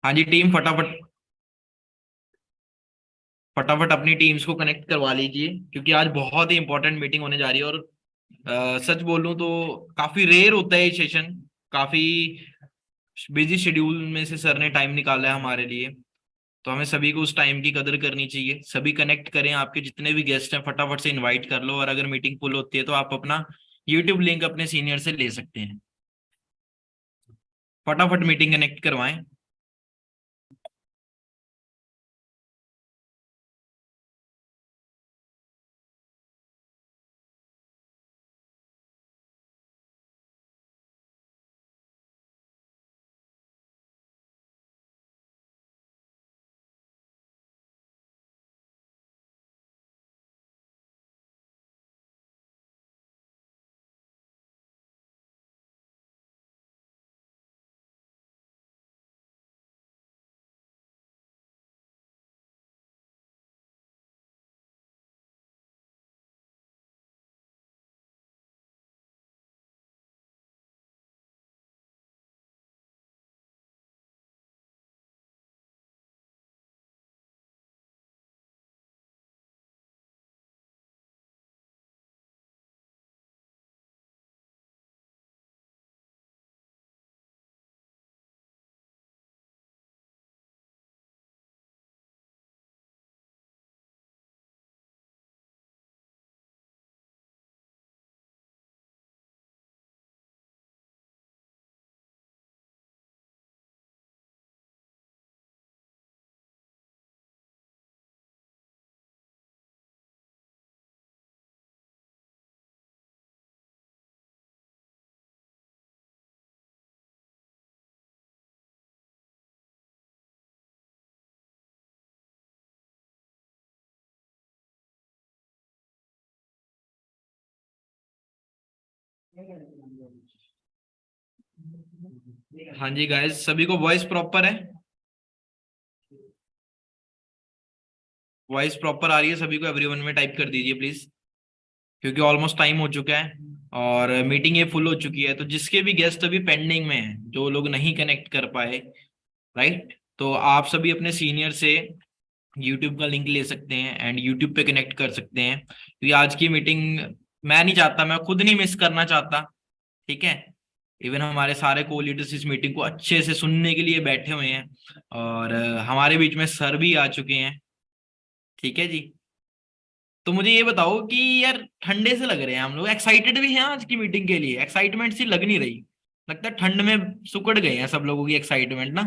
हाँ जी टीम, फटाफट फटाफट अपनी टीम्स को कनेक्ट करवा लीजिए, क्योंकि आज बहुत ही इंपॉर्टेंट मीटिंग होने जा रही है। और सच बोलूं तो काफी रेयर होता है ये सेशन। काफी बिजी शेड्यूल में से सर ने टाइम निकाला है हमारे लिए। तो हमें सभी को उस टाइम की कदर करनी चाहिए। सभी कनेक्ट करें, आपके जितने भी गेस्ट हैं फटाफट से इनवाइट कर लो। और अगर मीटिंग फुल होती है तो आप अपना यूट्यूब लिंक अपने सीनियर से ले सकते हैं। फटाफट मीटिंग कनेक्ट करवाएं। हाँ जी गाइस, सभी को वॉइस प्रॉपर है? वॉइस प्रॉपर आ रही है सभी को? एवरीवन में टाइप कर दीजिए प्लीज, क्योंकि ऑलमोस्ट टाइम हो चुका है और मीटिंग ये फुल हो चुकी है। तो जिसके भी गेस्ट अभी पेंडिंग में हैं, जो लोग नहीं कनेक्ट कर पाए, राइट, तो आप सभी अपने सीनियर से यूट्यूब का लिंक ले सकते हैं एंड यूट्यूब पे कनेक्ट कर सकते हैं, क्योंकि आज की मीटिंग मैं नहीं चाहता, मैं खुद नहीं मिस करना चाहता। ठीक है। इवन हमारे सारे को लीडर्स इस मीटिंग को अच्छे से सुनने के लिए बैठे हुए हैं। और हमारे बीच में सर भी आ चुके हैं। ठीक है जी। तो मुझे ये बताओ कि यार, ठंडे से लग रहे हैं हम लोग, एक्साइटेड भी हैं आज की मीटिंग के लिए? एक्साइटमेंट सी लग नहीं रही। लगता है ठंड में सुकड़ गए हैं सब लोगों की एक्साइटमेंट ना।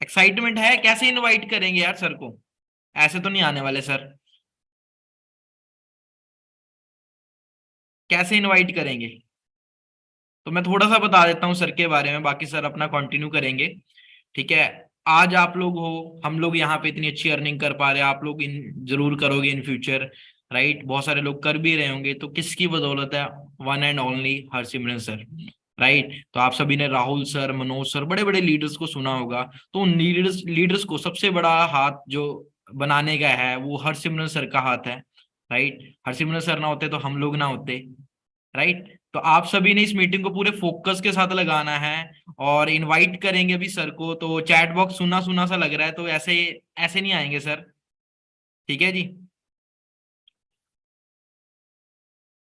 एक्साइटमेंट है? कैसे इनवाइट करेंगे यार सर को? ऐसे तो नहीं आने वाले सर। कैसे इनवाइट करेंगे? तो मैं थोड़ा सा बता देता हूँ सर के बारे में, बाकी सर अपना कंटिन्यू करेंगे। ठीक है। आज आप लोग हो, हम लोग यहाँ पे इतनी अच्छी अर्निंग कर पा रहे हैं, आप लोग इन जरूर करोगे इन फ्यूचर। राइट, बहुत सारे लोग कर भी रहे होंगे, तो किसकी बदौलत है? One and only Harsimran sir. Right, तो आप सभी ने राहुल सर, मनोज सर, बड़े बड़े लीडर्स को सुना होगा। तो उन लीडर्स लीडर्स को सबसे बड़ा हाथ जो बनाने का है वो हरसिमरन सर का हाथ है। राइट, हरसिमरन सर ना होते तो हम लोग ना होते। राइट, तो आप सभी ने इस मीटिंग को पूरे फोकस के साथ लगाना है। और इनवाइट करेंगे अभी सर को, तो चैट बॉक्स सुना सुना सा लग रहा है, तो ऐसे ऐसे नहीं आएंगे सर। ठीक है जी।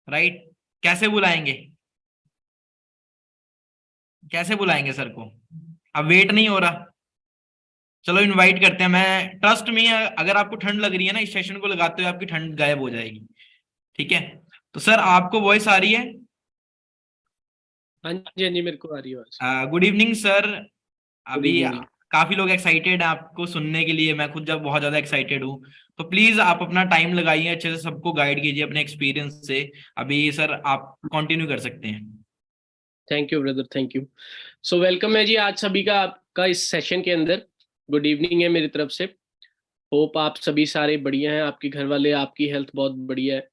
राइट, कैसे बुलाएंगे? कैसे बुलाएंगे सर को? अब वेट नहीं हो रहा। चलो इनवाइट करते हैं। मैं ट्रस्ट में, अगर आपको ठंड लग रही है ना, इस सेशन को लगाते हुए आपकी ठंड गायब हो जाएगी। ठीक है। तो सर आपको वॉइस आ रही है? हाँ जी, हाँ जी, मेरे को आ रही है आवाज। Good evening sir. गुड अभी इवनिंग जी। काफी लोग एक्साइटेड हैं आपको सुनने के लिए, मैं खुद जब बहुत ज्यादा एक्साइटेड हूँ। तो प्लीज आप अपना टाइम लगाइए, अच्छे से सबको गाइड कीजिए अपने एक्सपीरियंस से। अभी सर आप कंटिन्यू कर सकते हैं। Thank you brother, thank you. So welcome है जी आज सभी का आपका इस सेशन के अंदर। गुड इवनिंग है मेरी तरफ से। होप आप सभी सारे बढ़िया हैं, आपके घर वाले, आपकी हेल्थ बहुत बढ़िया है।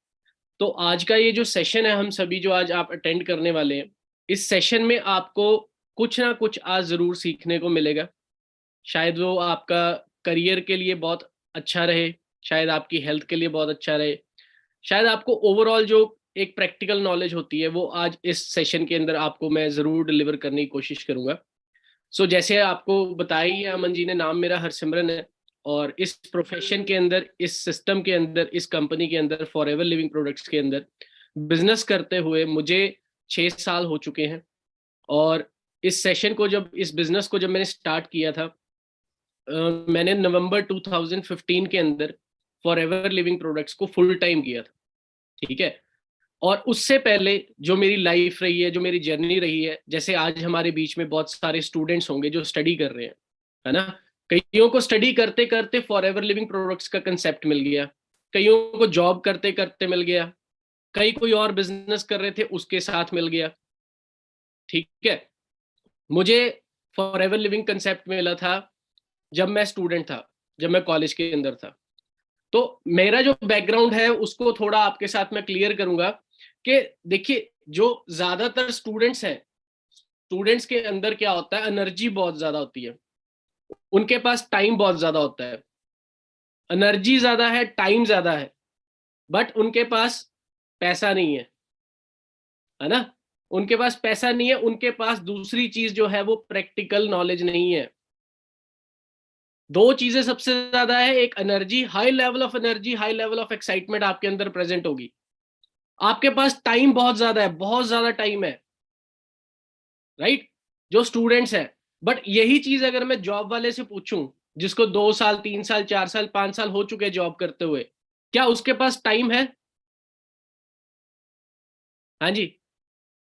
तो आज का ये जो सेशन है, हम सभी जो आज आप अटेंड करने वाले हैं, इस सेशन में आपको कुछ ना कुछ आज जरूर सीखने को मिलेगा। शायद वो आपका करियर के लिए बहुत अच्छा रहे, शायद आपकी हेल्थ के लिए बहुत अच्छा रहे, शायद आपको ओवरऑल जो एक प्रैक्टिकल नॉलेज होती है, वो आज इस सेशन के अंदर आपको मैं जरूर डिलीवर करने की कोशिश करूंगा। जैसे आपको बताया ही है, अमन जी ने, नाम मेरा हरसिमरन है, और इस प्रोफेशन के अंदर, इस सिस्टम के अंदर, इस कंपनी के अंदर, फॉरएवर लिविंग प्रोडक्ट्स के अंदर बिजनेस करते हुए मुझे 6 साल हो चुके हैं। और इस सेशन को जब, इस बिजनेस को जब मैंने स्टार्ट किया था, मैंने नवंबर 2015 के अंदर फॉरएवर लिविंग प्रोडक्ट्स को फुल टाइम किया था, ठीक है। और उससे पहले जो मेरी लाइफ रही है, जो मेरी जर्नी रही है, जैसे आज हमारे बीच में बहुत सारे स्टूडेंट्स होंगे जो स्टडी कर रहे हैं, है ना। कईयों को स्टडी करते करते फॉरएवर लिविंग प्रोडक्ट्स का कंसेप्ट मिल गया, कईयों को जॉब करते करते मिल गया, कई कोई और बिजनेस कर रहे थे उसके साथ मिल गया, ठीक है। मुझे फॉरएवर लिविंग कंसेप्ट मिला था जब मैं स्टूडेंट था, जब मैं कॉलेज के अंदर था। तो मेरा जो बैकग्राउंड है उसको थोड़ा आपके साथ मैं क्लियर करूंगा कि देखिए, जो ज्यादातर स्टूडेंट्स हैं, स्टूडेंट्स के अंदर क्या होता है, एनर्जी बहुत ज्यादा होती है, उनके पास टाइम बहुत ज्यादा होता है। एनर्जी ज्यादा है, टाइम ज्यादा है, बट उनके पास पैसा नहीं है ना। उनके पास पैसा नहीं है, उनके पास दूसरी चीज जो है वो प्रैक्टिकल नॉलेज नहीं है। दो चीजें सबसे ज्यादा है, एक energy, high level of energy, high level of excitement आपके अंदर प्रेजेंट होगी। आपके पास टाइम बहुत ज्यादा है, बहुत ज्यादा टाइम है, राइट, जो स्टूडेंट्स है। बट यही चीज अगर मैं जॉब वाले से पूछूं, जिसको 2 साल, 3 साल, 4 साल, 5 साल हो चुके जॉब करते हुए, क्या उसके पास टाइम है? हाँ जी,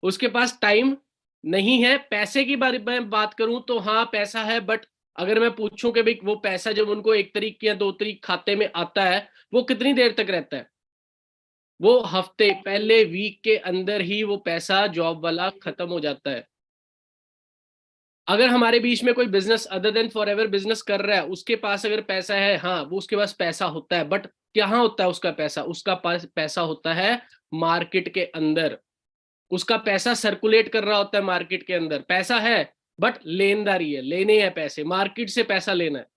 उसके पास टाइम नहीं है। पैसे की बारे में बात करूं तो हाँ, पैसा है, बट अगर मैं पूछूं कि भाई वो पैसा जब उनको 1 तारीख या 2 तारीख खाते में आता है, वो कितनी देर तक रहता है? वो हफ्ते, पहले वीक के अंदर ही वो पैसा जॉब वाला खत्म हो जाता है। अगर हमारे बीच में कोई business other than forever business कर रहा है, उसके पास अगर पैसा है, हाँ, वो उसके पास पैसा होता है, बट कहाँ होता है उसका पैसा? उसका पास पैसा होता है मार्केट के अंदर। उसका पैसा सर्कुलेट कर रहा होता है मार्केट के अंदर। पैसा है, बट लेनदारी है, लेने हैं पैसे, मार्केट से पैसा लेना है,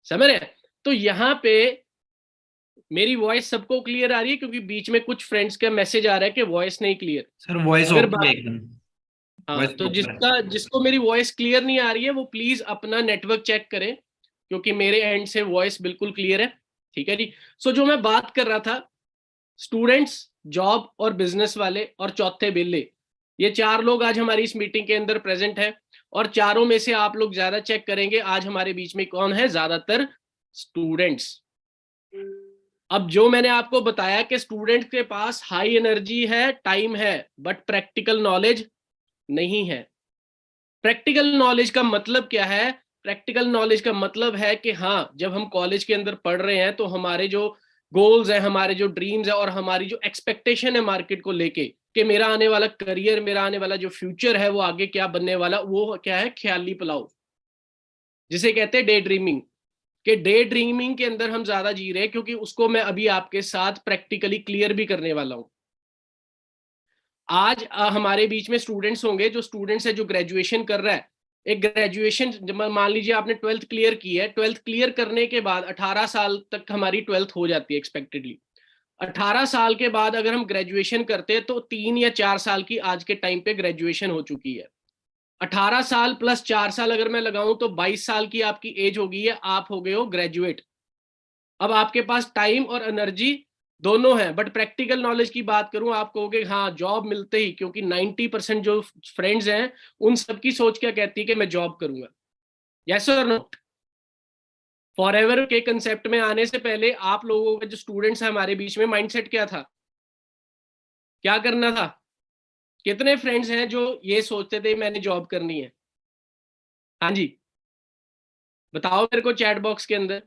समझ रहे हैं? तो यहाँ पे मेरी वॉइस सबको क्लियर आ रही है? क्योंकि बीच में कुछ फ्रेंड्स का मैसेज आ रहा है कि वॉइस नहीं क्लियर। सर वॉइस अगर ओके है बात, एकदम, हाँ, वॉइस तो प्रॉपर है। जिसको मेरी वॉइस क्लियर नहीं आ रही है वो प्लीज अपना नेटवर्क चेक करें, क्योंकि मेरे एंड से वॉइस बिल्कुल क्लियर है, ठीक है जी। जो मैं बात कर रहा था, स्टूडेंट्स, जॉब और बिजनेस वाले और चौथे बिल्ले, ये 4 लोग आज हमारी इस मीटिंग के अंदर प्रेजेंट है। और चारों में से आप लोग ज्यादा चेक करेंगे आज हमारे बीच में कौन है, ज्यादातर स्टूडेंट्स। अब जो मैंने आपको बताया कि स्टूडेंट के पास हाई एनर्जी है, टाइम है, बट प्रैक्टिकल नॉलेज नहीं है। प्रैक्टिकल नॉलेज का मतलब क्या है? प्रैक्टिकल नॉलेज का मतलब है कि हाँ, जब हम कॉलेज के अंदर पढ़ रहे हैं तो हमारे जो गोल्स है, हमारे जो ड्रीम्स है, और हमारी जो एक्सपेक्टेशन है मार्केट को लेके कि मेरा आने वाला करियर, मेरा आने वाला जो फ्यूचर है वो आगे क्या बनने वाला, वो क्या है? ख्याली पुलाव, जिसे कहते हैं डे ड्रीमिंग। कि डे ड्रीमिंग के अंदर हम ज्यादा जी रहे हैं, क्योंकि उसको मैं अभी आपके साथ प्रैक्टिकली क्लियर भी करने वाला हूं। आज हमारे बीच में स्टूडेंट्स होंगे, जो स्टूडेंट्स है, जो ग्रेजुएशन कर रहा है। एक ग्रेजुएशन, मान लीजिए आपने 12th क्लियर की है, 12th क्लियर करने के बाद 18 साल तक हमारी 12th हो जाती है एक्सपेक्टेडली। 18 साल के बाद अगर हम ग्रेजुएशन करते हैं तो 3 या 4 साल की आज के टाइम पे ग्रेजुएशन हो चुकी है। 18 साल प्लस 4 साल अगर मैं लगाऊं तो 22 साल की आपकी एज हो गई है, आप हो गए हो ग्रेजुएट। अब आपके पास टाइम और एनर्जी दोनों है, बट प्रैक्टिकल नॉलेज की बात करूं, आप कहोगे हाँ जॉब मिलते ही, क्योंकि 90% जो फ्रेंड्स हैं उन सबकी सोच क्या कहती है कि मैं जॉब करूंगा। यस और नो? फॉरएवर के कंसेप्ट में आने से पहले आप लोगों के जो स्टूडेंट्स हैं हमारे बीच में, माइंडसेट क्या था, क्या करना था? कितने फ्रेंड्स हैं जो ये सोचते थे मैंने जॉब करनी है? हाँ जी, बताओ मेरे को चैट बॉक्स के अंदर,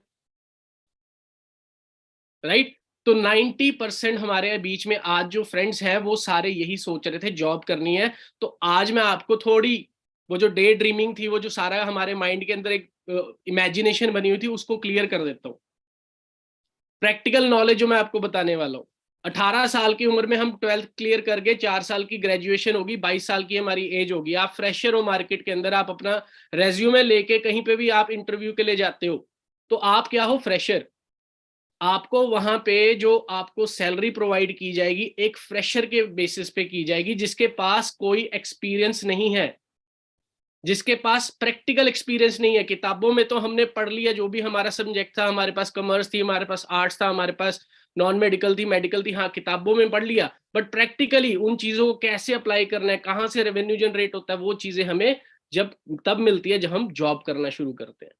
राइट। तो 90% हमारे बीच में आज जो फ्रेंड्स हैं वो सारे यही सोच रहे थे जॉब करनी है। तो आज मैं आपको थोड़ी, वो जो डे ड्रीमिंग थी, वो जो सारा हमारे माइंड के अंदर एक इमेजिनेशन बनी हुई थी, उसको क्लियर कर देता हूँ। प्रैक्टिकल नॉलेज जो मैं आपको बताने वाला हूँ, 18 साल की उम्र में हम 12th क्लियर करके 4 साल की ग्रेजुएशन होगी, 22 साल की हमारी एज होगी। आप फ्रेशर हो मार्केट के अंदर, आप अपना रेज्यूमे लेके कहीं पे भी आप इंटरव्यू के लिए जाते हो तो आप क्या हो? फ्रेशर। आपको वहां पे जो आपको सैलरी प्रोवाइड की जाएगी एक फ्रेशर के बेसिस पे की जाएगी, जिसके पास कोई एक्सपीरियंस नहीं है, जिसके पास प्रैक्टिकल एक्सपीरियंस नहीं है। किताबों में तो हमने पढ़ लिया, जो भी हमारा सब्जेक्ट था, हमारे पास कॉमर्स थी, हमारे पास आर्ट्स था, हमारे पास नॉन मेडिकल थी, मेडिकल थी, हाँ किताबों में पढ़ लिया, बट प्रैक्टिकली उन चीजों को कैसे अप्लाई करना है, कहाँ से रेवेन्यू जनरेट होता है, वो चीजें हमें जब तब मिलती है जब हम जॉब करना शुरू करते हैं।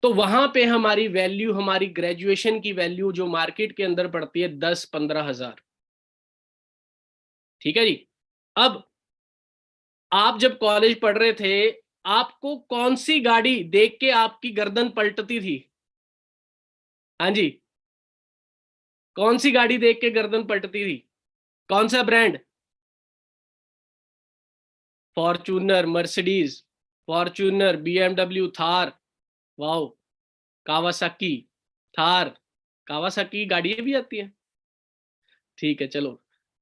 तो वहां पे हमारी वैल्यू, हमारी ग्रेजुएशन की वैल्यू जो मार्केट के अंदर पड़ती है 10-15 हजार। ठीक है जी। अब आप जब कॉलेज पढ़ रहे थे, आपको कौन सी गाड़ी देख के आपकी गर्दन पलटती थी? हाँ जी, कौन सी गाड़ी देख के गर्दन पलटती थी? कौन सा brand? Fortuner, Mercedes, Fortuner, BMW, Thar, wow, Kawasaki, Thar, Kawasaki गाड़ी भी आती है। ठीक है, चलो,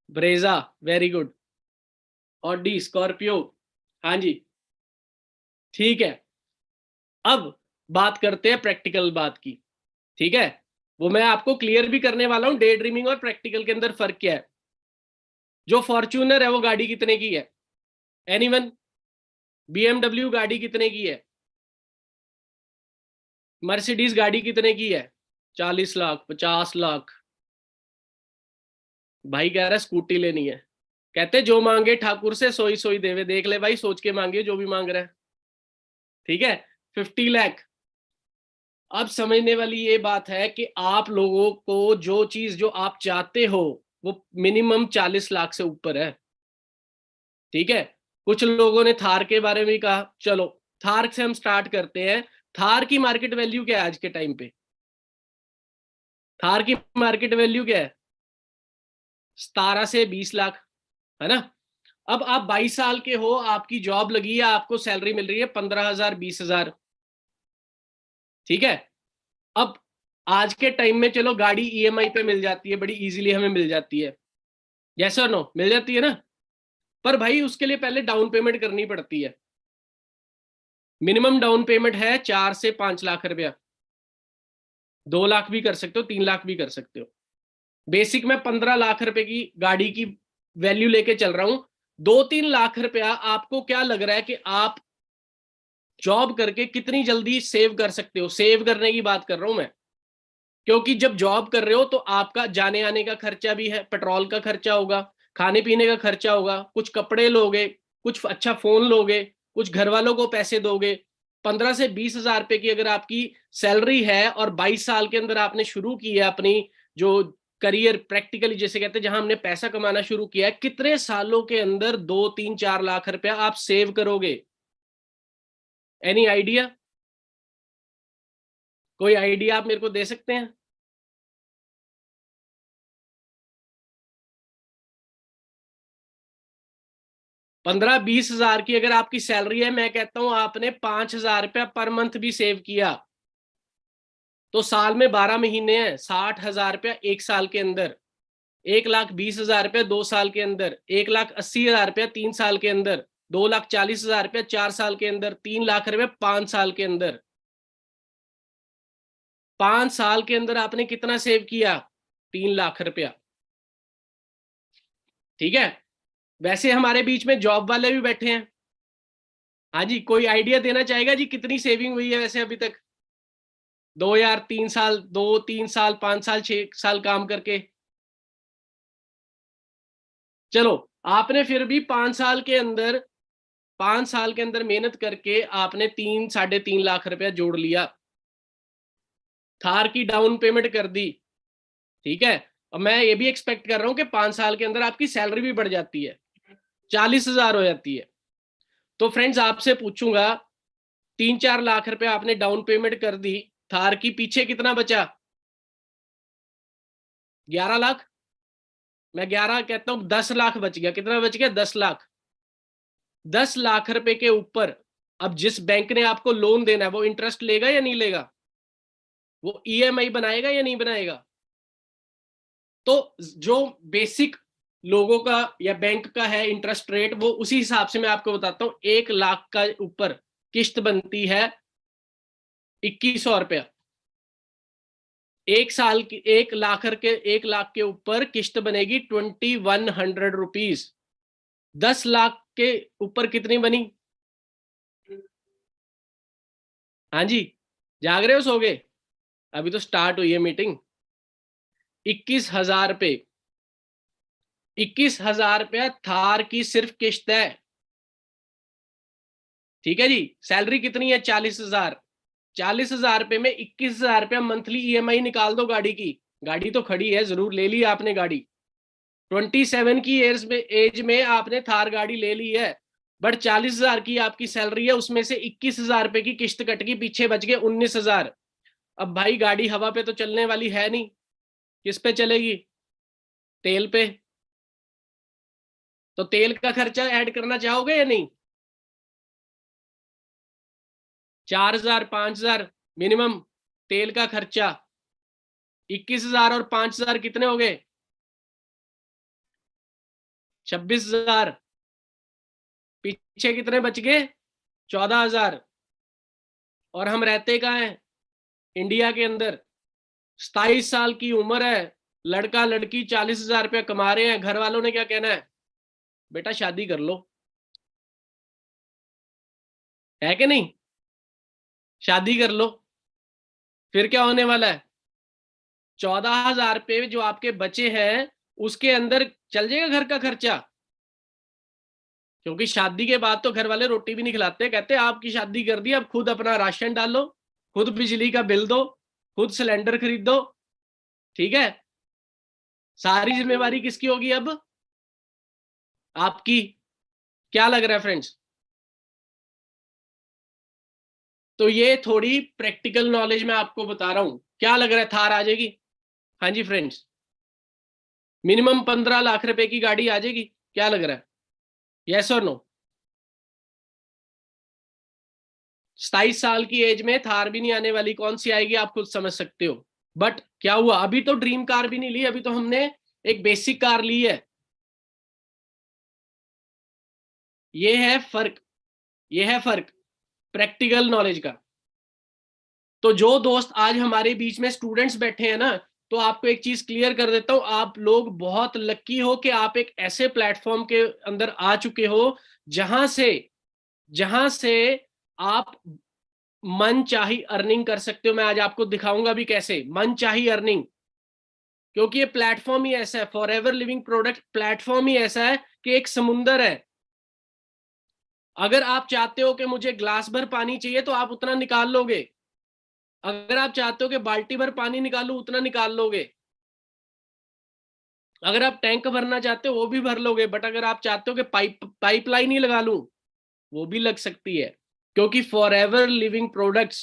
Brezza, very good, Audi, Scorpio, हाँ जी, ठीक है। अब बात करते हैं प्रैक्टिकल बात की। ठीक है, वो मैं आपको क्लियर भी करने वाला हूं, डे ड्रीमिंग और प्रैक्टिकल के अंदर फर्क क्या है। जो फॉर्च्यूनर है वो गाड़ी कितने की है? एनीवन? बीएमडब्ल्यू गाड़ी कितने की है? मर्सिडीज गाड़ी कितने की है? 40 लाख, 50 लाख। भाई कह रहा है स्कूटी लेनी है। कहते जो मांगे ठाकुर से सोई सोई देवे। देख ले भाई, सोच के मांगिए जो भी मांग रहा है। ठीक है, 50 लाख। अब समझने वाली ये बात है कि आप लोगों को जो चीज जो आप चाहते हो वो मिनिमम 40 लाख से ऊपर है। ठीक है, कुछ लोगों ने थार के बारे में कहा, चलो थार से हम स्टार्ट करते हैं। थार की मार्केट वैल्यू क्या है आज के टाइम पे? थार की मार्केट वैल्यू क्या है? 17 से 20 लाख, है ना? अब आप 22 साल के हो, आपकी जॉब लगी है, आपको सैलरी मिल रही है 15 हजार, 20 हजार। ठीक है, अब आज के टाइम में चलो गाड़ी ईएमआई पे मिल जाती है, बड़ी इजीली हमें मिल जाती है, यस और नो, मिल जाती है ना? पर भाई उसके लिए पहले डाउन पेमेंट करनी पड़ती है। मिनिमम डाउन पेमेंट है 4 से 5 लाख रुपया। 2 लाख भी कर सकते हो, 3 लाख भी कर सकते हो। बेसिक में 15 लाख रुपए की गाड़ी की वैल्यू लेके चल रहा हूं। 2-3 लाख रुपया आपको क्या लग रहा है कि आप जॉब करके कितनी जल्दी सेव कर सकते हो? सेव करने की बात कर रहा हूं मैं, क्योंकि जब जॉब कर रहे हो तो आपका जाने आने का खर्चा भी है, पेट्रोल का खर्चा होगा, खाने पीने का खर्चा होगा, कुछ कपड़े लोगे, कुछ अच्छा फोन लोगे, कुछ घर वालों को पैसे दोगे। 15 से 20 हजार रुपए की अगर आपकी सैलरी है और 22 साल के अंदर आपने शुरू की है अपनी जो करियर, प्रैक्टिकली जैसे कहते हैं जहां हमने पैसा कमाना शुरू किया है, कितने सालों के अंदर 2-3-4 लाख रुपया आप सेव करोगे? Any idea? कोई आइडिया आप मेरे को दे सकते हैं? 15-20 हजार की अगर आपकी सैलरी है, मैं कहता हूं आपने 5 हजार रुपया पर मंथ भी सेव किया तो साल में 12 महीने हैं, 60 हजार रुपया एक साल के अंदर, 1,20,000 रुपया 2 साल के अंदर, 1,80,000 रुपया 3 साल के अंदर, 2,40,000 रुपया 4 साल के अंदर, 3 लाख रुपया 5 साल के अंदर। 5 साल के अंदर आपने कितना सेव किया? 3 लाख रुपया। ठीक है, वैसे हमारे बीच में जॉब वाले भी बैठे हैं। हाँ जी, कोई आइडिया देना चाहेगा जी कितनी सेविंग हुई है वैसे अभी तक? 2 यार, 3 साल, 2-3 साल, 5 साल, 6 साल काम करके। चलो, आपने फिर भी 5 साल के अंदर, 5 साल के अंदर मेहनत करके आपने 3-3.5 लाख रुपया जोड़ लिया, थार की डाउन पेमेंट कर दी। ठीक है, और मैं ये भी एक्सपेक्ट कर रहा हूं कि 5 साल के अंदर आपकी सैलरी भी बढ़ जाती है, 40 हजार हो जाती है। तो फ्रेंड्स आपसे पूछूंगा, 3-4 लाख रुपया आपने डाउन पेमेंट कर दी, थार की पीछे कितना बचा? 11 लाख। मैं 11 कहता हूं, 10 लाख बच गया। कितना बच गया? 10 लाख। 10 लाख रुपए के ऊपर अब जिस बैंक ने आपको लोन देना है वो इंटरेस्ट लेगा या नहीं लेगा? वो ईएमआई बनाएगा या नहीं बनाएगा? तो जो बेसिक लोगों का या बैंक का है इंटरेस्ट रेट, वो उसी हिसाब से मैं आपको बताता हूं। 1 लाख का ऊपर किस्त बनती है 2,100 रुपया। एक साल की 1 लाख के ऊपर किस्त बनेगी 2100 रुपीज। 10 लाख के ऊपर कितनी बनी? हाँ जी, जाग रहे हो, सो गए? अभी तो स्टार्ट हुई है मीटिंग। 21,000 रुपये, 21,000 रुपया थार की सिर्फ किस्त है। ठीक है जी। सैलरी कितनी है? 40,000। 40,000 रुपये में 21,000 रुपया मंथली ईएमआई निकाल दो गाड़ी की। गाड़ी तो खड़ी है, जरूर ले ली आपने गाड़ी। 27 की एज में आपने थार गाड़ी ले ली है, बट 40,000 की आपकी सैलरी है, उसमें से 21,000 रुपए की किस्त कट गई, पीछे बच गए 19,000। अब भाई गाड़ी हवा पे तो चलने वाली है नहीं, किस पे चलेगी? तेल पे। तो तेल का खर्चा ऐड करना चाहोगे या नहीं? 4,000 5,000 मिनिमम तेल का खर्चा। 21,000 और 5,000 कितने हो गए? 26,000। पीछे कितने बच गए? 14,000। और हम रहते कहाँ हैं? इंडिया के अंदर। 27 साल की उम्र है, लड़का लड़की 40,000 रुपया कमा रहे हैं, घर वालों ने क्या कहना है? बेटा शादी कर लो। है कि नहीं? शादी कर लो। फिर क्या होने वाला है? 14,000 रुपये जो आपके बचे हैं उसके अंदर चल जाएगा घर का खर्चा। क्योंकि शादी के बाद तो घर वाले रोटी भी नहीं खिलाते, कहते आपकी शादी कर दी, अब खुद अपना राशन डालो, खुद बिजली का बिल दो, खुद सिलेंडर खरीद दो। ठीक है। सारी जिम्मेवारी किसकी होगी अब? आपकी। क्या लग रहा है फ्रेंड्स? तो ये थोड़ी प्रैक्टिकल नॉलेज मैं आपको बता रहा हूं। क्या लग रहा है, थार आ जाएगी? हाँ जी फ्रेंड्स, मिनिमम 15 लाख रुपए की गाड़ी आ जाएगी? क्या लग रहा है, यस और नो? 27 साल की एज में थार भी नहीं आने वाली, कौन सी आएगी आप खुद समझ सकते हो। बट क्या हुआ, अभी तो ड्रीम कार भी नहीं ली, अभी तो हमने एक बेसिक कार ली है। ये है फर्क, ये है फर्क प्रैक्टिकल नॉलेज का। तो जो दोस्त आज हमारे बीच में स्टूडेंट्स बैठे हैं ना, तो आपको एक चीज क्लियर कर देता हूं, आप लोग बहुत लकी हो कि आप एक ऐसे प्लेटफॉर्म के अंदर आ चुके हो जहां से आप मन चाही अर्निंग कर सकते हो। मैं आज आपको दिखाऊंगा भी कैसे मन चाही अर्निंग, क्योंकि ये प्लेटफॉर्म ही ऐसा है, forever living product platform ही ऐसा है कि एक समुंदर है। अगर आप चाहते हो कि मुझे ग्लास भर पानी चाहिए तो आप उतना निकाल लोगे। अगर आप चाहते हो कि बाल्टी भर पानी निकालो, उतना निकाल लोगे। अगर आप टैंक भरना चाहते हो वो भी भर लोगे। बट अगर आप चाहते हो कि पाइपलाइन ही लगा लूं, वो भी लग सकती है। क्योंकि फॉर एवर लिविंग प्रोडक्ट्स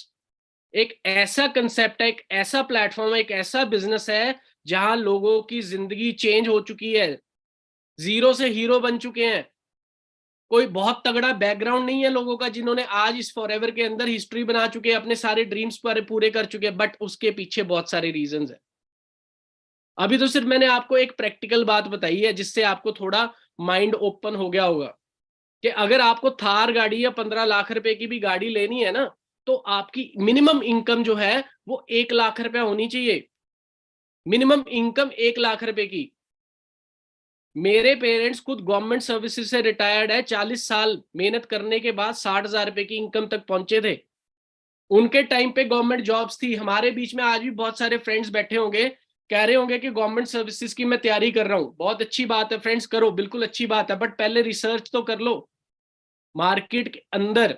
एक ऐसा कंसेप्ट है, एक ऐसा प्लेटफॉर्म है, एक ऐसा बिजनेस है जहां लोगों की जिंदगी चेंज हो चुकी है, जीरो से हीरो बन चुके हैं। कोई बहुत तगड़ा बैकग्राउंड नहीं है लोगों का जिन्होंने आज इस फॉरएवर के अंदर हिस्ट्री बना चुके हैं, अपने सारे ड्रीम्स पर पूरे कर चुके हैं, बट उसके पीछे बहुत सारे रीजंस है। अभी तो सिर्फ मैंने आपको एक प्रैक्टिकल बात बताई है जिससे आपको थोड़ा माइंड ओपन हो गया होगा कि अगर आपको थार गाड़ी या 15 लाख रुपए की भी गाड़ी लेनी है ना, तो आपकी मिनिमम इनकम जो है वो 1 लाख रुपया होनी चाहिए। मिनिमम इनकम 1 लाख रुपए की। मेरे पेरेंट्स खुद गवर्नमेंट सर्विसेज से रिटायर्ड है, 40 साल मेहनत करने के बाद 60,000 रुपए की इनकम तक पहुंचे थे। उनके टाइम पे गवर्नमेंट जॉब्स थी। हमारे बीच में आज भी बहुत सारे फ्रेंड्स बैठे होंगे, कह रहे होंगे कि गवर्नमेंट सर्विसेज की मैं तैयारी कर रहा हूं। बहुत अच्छी बात है फ्रेंड्स, करो, बिल्कुल अच्छी बात है, बट पहले रिसर्च तो कर लो। मार्केट के अंदर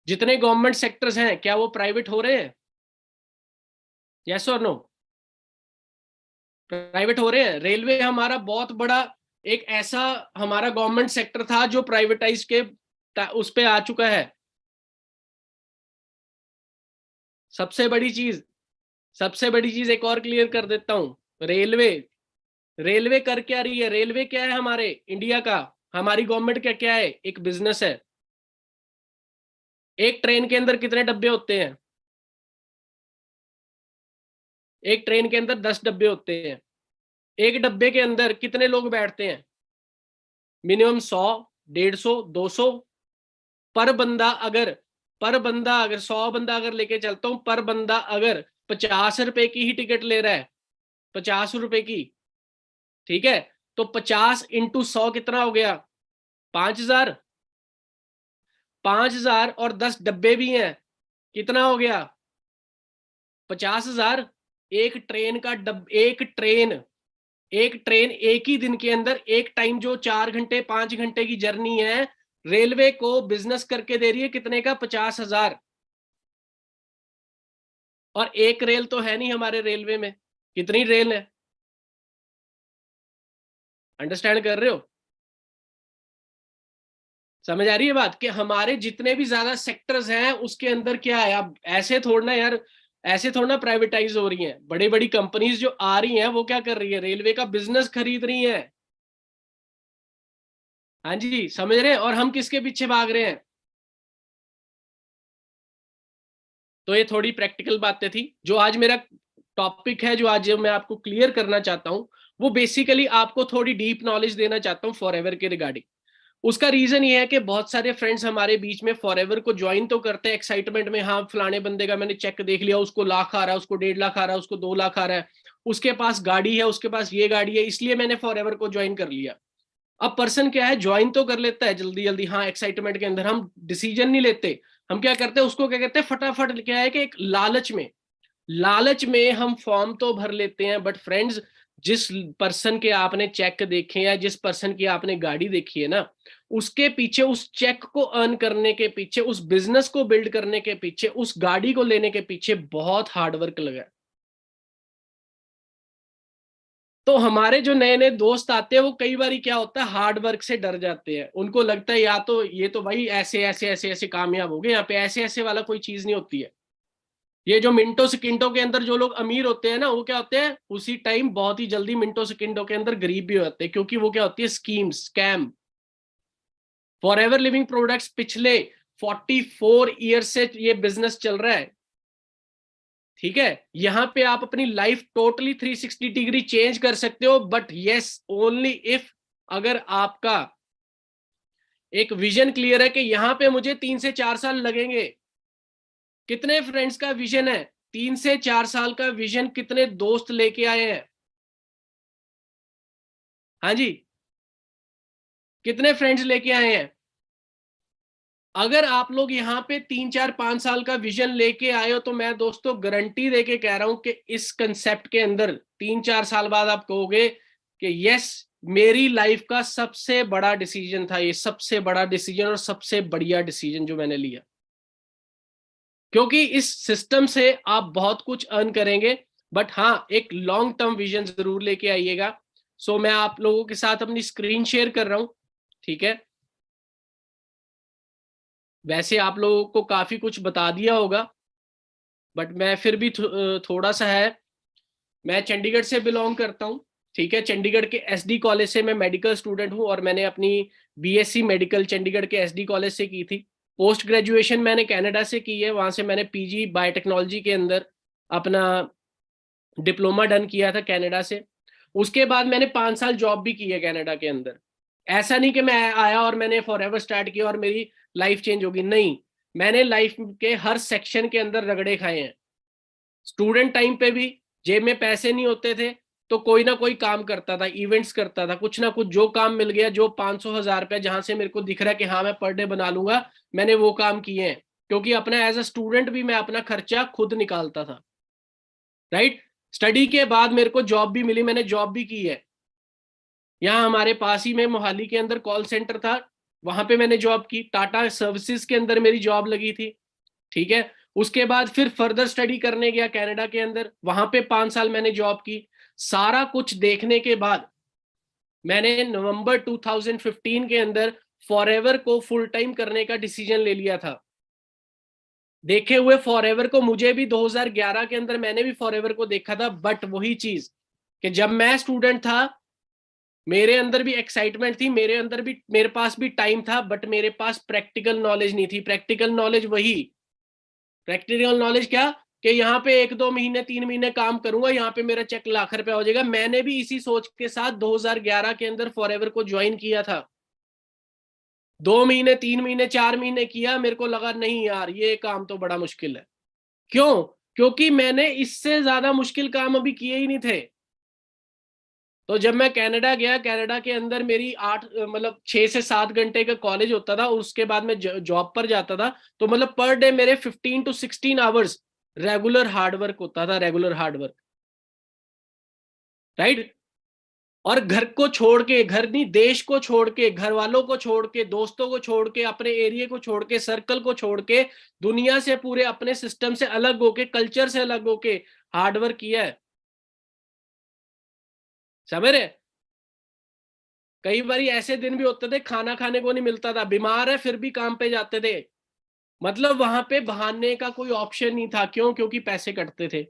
जितने गवर्नमेंट सेक्टर्स हैं क्या वो प्राइवेट हो रहे हैं? यस और नो? प्राइवेट हो रहे हैं। रेलवे हमारा बहुत बड़ा एक ऐसा हमारा गवर्नमेंट सेक्टर था जो प्राइवेटाइज के उस पे आ चुका है। सबसे बड़ी चीज, सबसे बड़ी चीज एक और क्लियर कर देता हूं। रेलवे, रेलवे कर क्या रही है? रेलवे क्या है हमारे इंडिया का, हमारी गवर्नमेंट का क्या है? एक बिजनेस है। एक ट्रेन के अंदर कितने डब्बे होते हैं? एक ट्रेन के अंदर 10 डब्बे होते हैं। एक डब्बे के अंदर कितने लोग बैठते हैं? मिनिमम 100, 150, 200 पर बंदा। अगर 100 बंदा अगर लेके चलता हूं, पर बंदा अगर ₹50 की ही टिकट ले रहा है, ₹50 की, ठीक है, तो 50 इंटू 100 कितना हो गया? 5,000। 5,000 और 10 डब्बे भी हैं, कितना हो गया? 50,000। एक ट्रेन एक ही दिन के अंदर, एक टाइम जो 4 घंटे 5 घंटे की जर्नी है, रेलवे को बिजनेस करके दे रही है कितने का? 50,000। और एक रेल तो है नहीं हमारे रेलवे में, कितनी रेल है? अंडरस्टैंड कर रहे हो? समझ आ रही है बात? कि हमारे जितने भी ज्यादा सेक्टर्स हैं उसके अंदर क्या है। अब ऐसे थोड़ा यार, ऐसे थोड़ा प्राइवेटाइज हो रही हैं। बड़ी बड़ी कंपनीज जो आ रही हैं वो क्या कर रही है? रेलवे का बिजनेस खरीद रही है। हाँ जी, समझ रहे हैं? और हम किसके पीछे भाग रहे हैं? तो ये थोड़ी प्रैक्टिकल बातें थी। जो आज मेरा टॉपिक है, जो आज मैं आपको क्लियर करना चाहता हूं, वो बेसिकली आपको थोड़ी डीप नॉलेज देना चाहता हूं फॉरएवर के रिगार्डिंग। उसका रीजन ये है कि बहुत सारे फ्रेंड्स हमारे बीच में फॉरएवर को ज्वाइन तो करते हैं एक्साइटमेंट में, हाँ फलाने बंदे का मैंने चेक देख लिया, उसको लाख आ रहा है, उसको 1.5 लाख आ रहा है, उसको 2 लाख आ रहा है, उसके पास गाड़ी है, उसके पास ये गाड़ी है, इसलिए मैंने फॉरएवर को ज्वाइन कर लिया। अब पर्सन क्या है, ज्वाइन तो कर लेता है जल्दी जल्दी, हाँ एक्साइटमेंट के अंदर, हम डिसीजन नहीं लेते। हम क्या करते हैं, उसको क्या कहते हैं, फटाफट, क्या है कि एक लालच में हम फॉर्म तो भर लेते हैं। बट फ्रेंड्स, जिस पर्सन के आपने चेक देखे या जिस पर्सन की आपने गाड़ी देखी है ना, उसके पीछे, उस चेक को अर्न करने के पीछे, उस बिजनेस को बिल्ड करने के पीछे, उस गाड़ी को लेने के पीछे बहुत हार्डवर्क लगा है। तो हमारे जो नए नए दोस्त आते हैं वो कई बार क्या होता है, हार्ड वर्क से डर जाते हैं। उनको लगता है या तो ये तो भाई ऐसे ऐसे ऐसे ऐसे कामयाब हो गए, यहाँ पे ऐसे ऐसे वाला कोई चीज नहीं होती है। ये जो मिनटों सेकंडों के अंदर जो लोग अमीर होते हैं ना, वो क्या होते हैं, उसी टाइम बहुत ही जल्दी मिनटों सेकंडों के अंदर गरीब भी होते हैं, क्योंकि वो क्या होती है, scheme, scam. Forever Living products पिछले 44 ईयर से ये बिजनेस चल रहा है, ठीक है। यहां पे आप अपनी लाइफ टोटली 360 डिग्री चेंज कर सकते हो, बट यस ओनली इफ, अगर आपका एक विजन क्लियर है कि यहां पे मुझे 3 से 4 साल लगेंगे। कितने फ्रेंड्स का विजन है 3 से 4 साल का विजन? कितने दोस्त लेके आए हैं? हाँ जी, कितने फ्रेंड्स लेके आए हैं? अगर आप लोग यहाँ पे 3 4 5 साल का विजन लेके आए हो, तो मैं दोस्तों गारंटी देके कह रहा हूं कि इस कंसेप्ट के अंदर 3 4 साल बाद आप कहोगे कि यस, मेरी लाइफ का सबसे बड़ा डिसीजन था ये, सबसे बड़ा डिसीजन और सबसे बढ़िया डिसीजन जो मैंने लिया। क्योंकि इस सिस्टम से आप बहुत कुछ अर्न करेंगे, बट हाँ एक लॉन्ग टर्म विजन जरूर लेके आइएगा। सो मैं आप लोगों के साथ अपनी स्क्रीन शेयर कर रहा हूं, ठीक है। वैसे आप लोगों को काफी कुछ बता दिया होगा, बट मैं फिर भी थोड़ा सा है। मैं चंडीगढ़ से बिलोंग करता हूँ, ठीक है। चंडीगढ़ के एसडी कॉलेज से मैं मेडिकल स्टूडेंट हूँ, और मैंने अपनी बीएससी मेडिकल चंडीगढ़ के एसडी कॉलेज से की थी। पोस्ट ग्रेजुएशन मैंने कनाडा से की है, वहां से मैंने पीजी बायोटेक्नोलॉजी के अंदर अपना डिप्लोमा डन किया था कनाडा से। उसके बाद मैंने 5 साल जॉब भी की है कनाडा के अंदर। ऐसा नहीं कि मैं आया और मैंने फॉरएवर स्टार्ट किया और मेरी लाइफ चेंज होगी, नहीं। मैंने लाइफ के हर सेक्शन के अंदर रगड़े खाए हैं। स्टूडेंट टाइम पे भी जेब में पैसे नहीं होते थे, तो कोई ना कोई काम करता था, इवेंट्स करता था, कुछ ना कुछ जो काम मिल गया, जो 500 1000 रुपया जहां से मेरे को दिख रहा है कि हाँ मैं पर डे बना लूंगा, मैंने वो काम किए हैं। क्योंकि अपना एज अ स्टूडेंट भी मैं अपना खर्चा खुद निकालता था, राइट। स्टडी के बाद मेरे को जॉब भी मिली, मैंने जॉब भी की है। यहाँ हमारे पास ही में मोहाली के अंदर कॉल सेंटर था, वहां पे मैंने जॉब की। टाटा सर्विसेज के अंदर मेरी जॉब लगी थी, ठीक है। उसके बाद फिर फर्दर स्टडी करने गया कनाडा के अंदर, वहां पे 5 साल मैंने जॉब की। सारा कुछ देखने के बाद मैंने नवंबर 2015 के अंदर फॉरएवर को फुल टाइम करने का डिसीजन ले लिया था। देखे हुए फॉरएवर को, मुझे भी 2011 के अंदर मैंने भी फॉरएवर को देखा था, बट वही चीज कि जब मैं स्टूडेंट था मेरे अंदर भी एक्साइटमेंट थी, मेरे अंदर भी, मेरे पास भी टाइम था, बट मेरे पास प्रैक्टिकल नॉलेज नहीं थी। प्रैक्टिकल नॉलेज वही, प्रैक्टिकल नॉलेज क्या, कि यहाँ पे 1 2 महीने 3 महीने काम करूंगा, यहाँ पे मेरा चेक ₹1,00,000 हो जाएगा। मैंने भी इसी सोच के साथ 2011 के अंदर फॉरएवर को ज्वाइन किया था। 2 महीने 3 महीने 4 महीने किया, मेरे को लगा नहीं यार ये काम तो बड़ा मुश्किल है। क्यों? क्योंकि मैंने इससे ज्यादा मुश्किल काम अभी किए ही नहीं थे। तो जब मैं कनाडा गया, कनाडा के अंदर मेरी 6 से 7 घंटे का कॉलेज होता था, उसके बाद मैं जॉब पर जाता था। तो मतलब पर डे मेरे 15 to 16 आवर्स रेगुलर हार्डवर्क होता था, रेगुलर हार्डवर्क, राइट। और घर को छोड़ के, घर नहीं, देश को छोड़ के, घर वालों को छोड़ के, दोस्तों को छोड़ के, अपने एरिया को छोड़ के, सर्कल को छोड़ के, दुनिया से, पूरे अपने सिस्टम से अलग होके, कल्चर से अलग होके हार्डवर्क किया है, समझ रहे। कई बार ऐसे दिन भी होते थे खाना खाने को नहीं मिलता था, बीमार है फिर भी काम पे जाते थे। मतलब वहां पे बहाने का कोई ऑप्शन नहीं था। क्यों? क्योंकि पैसे कटते थे।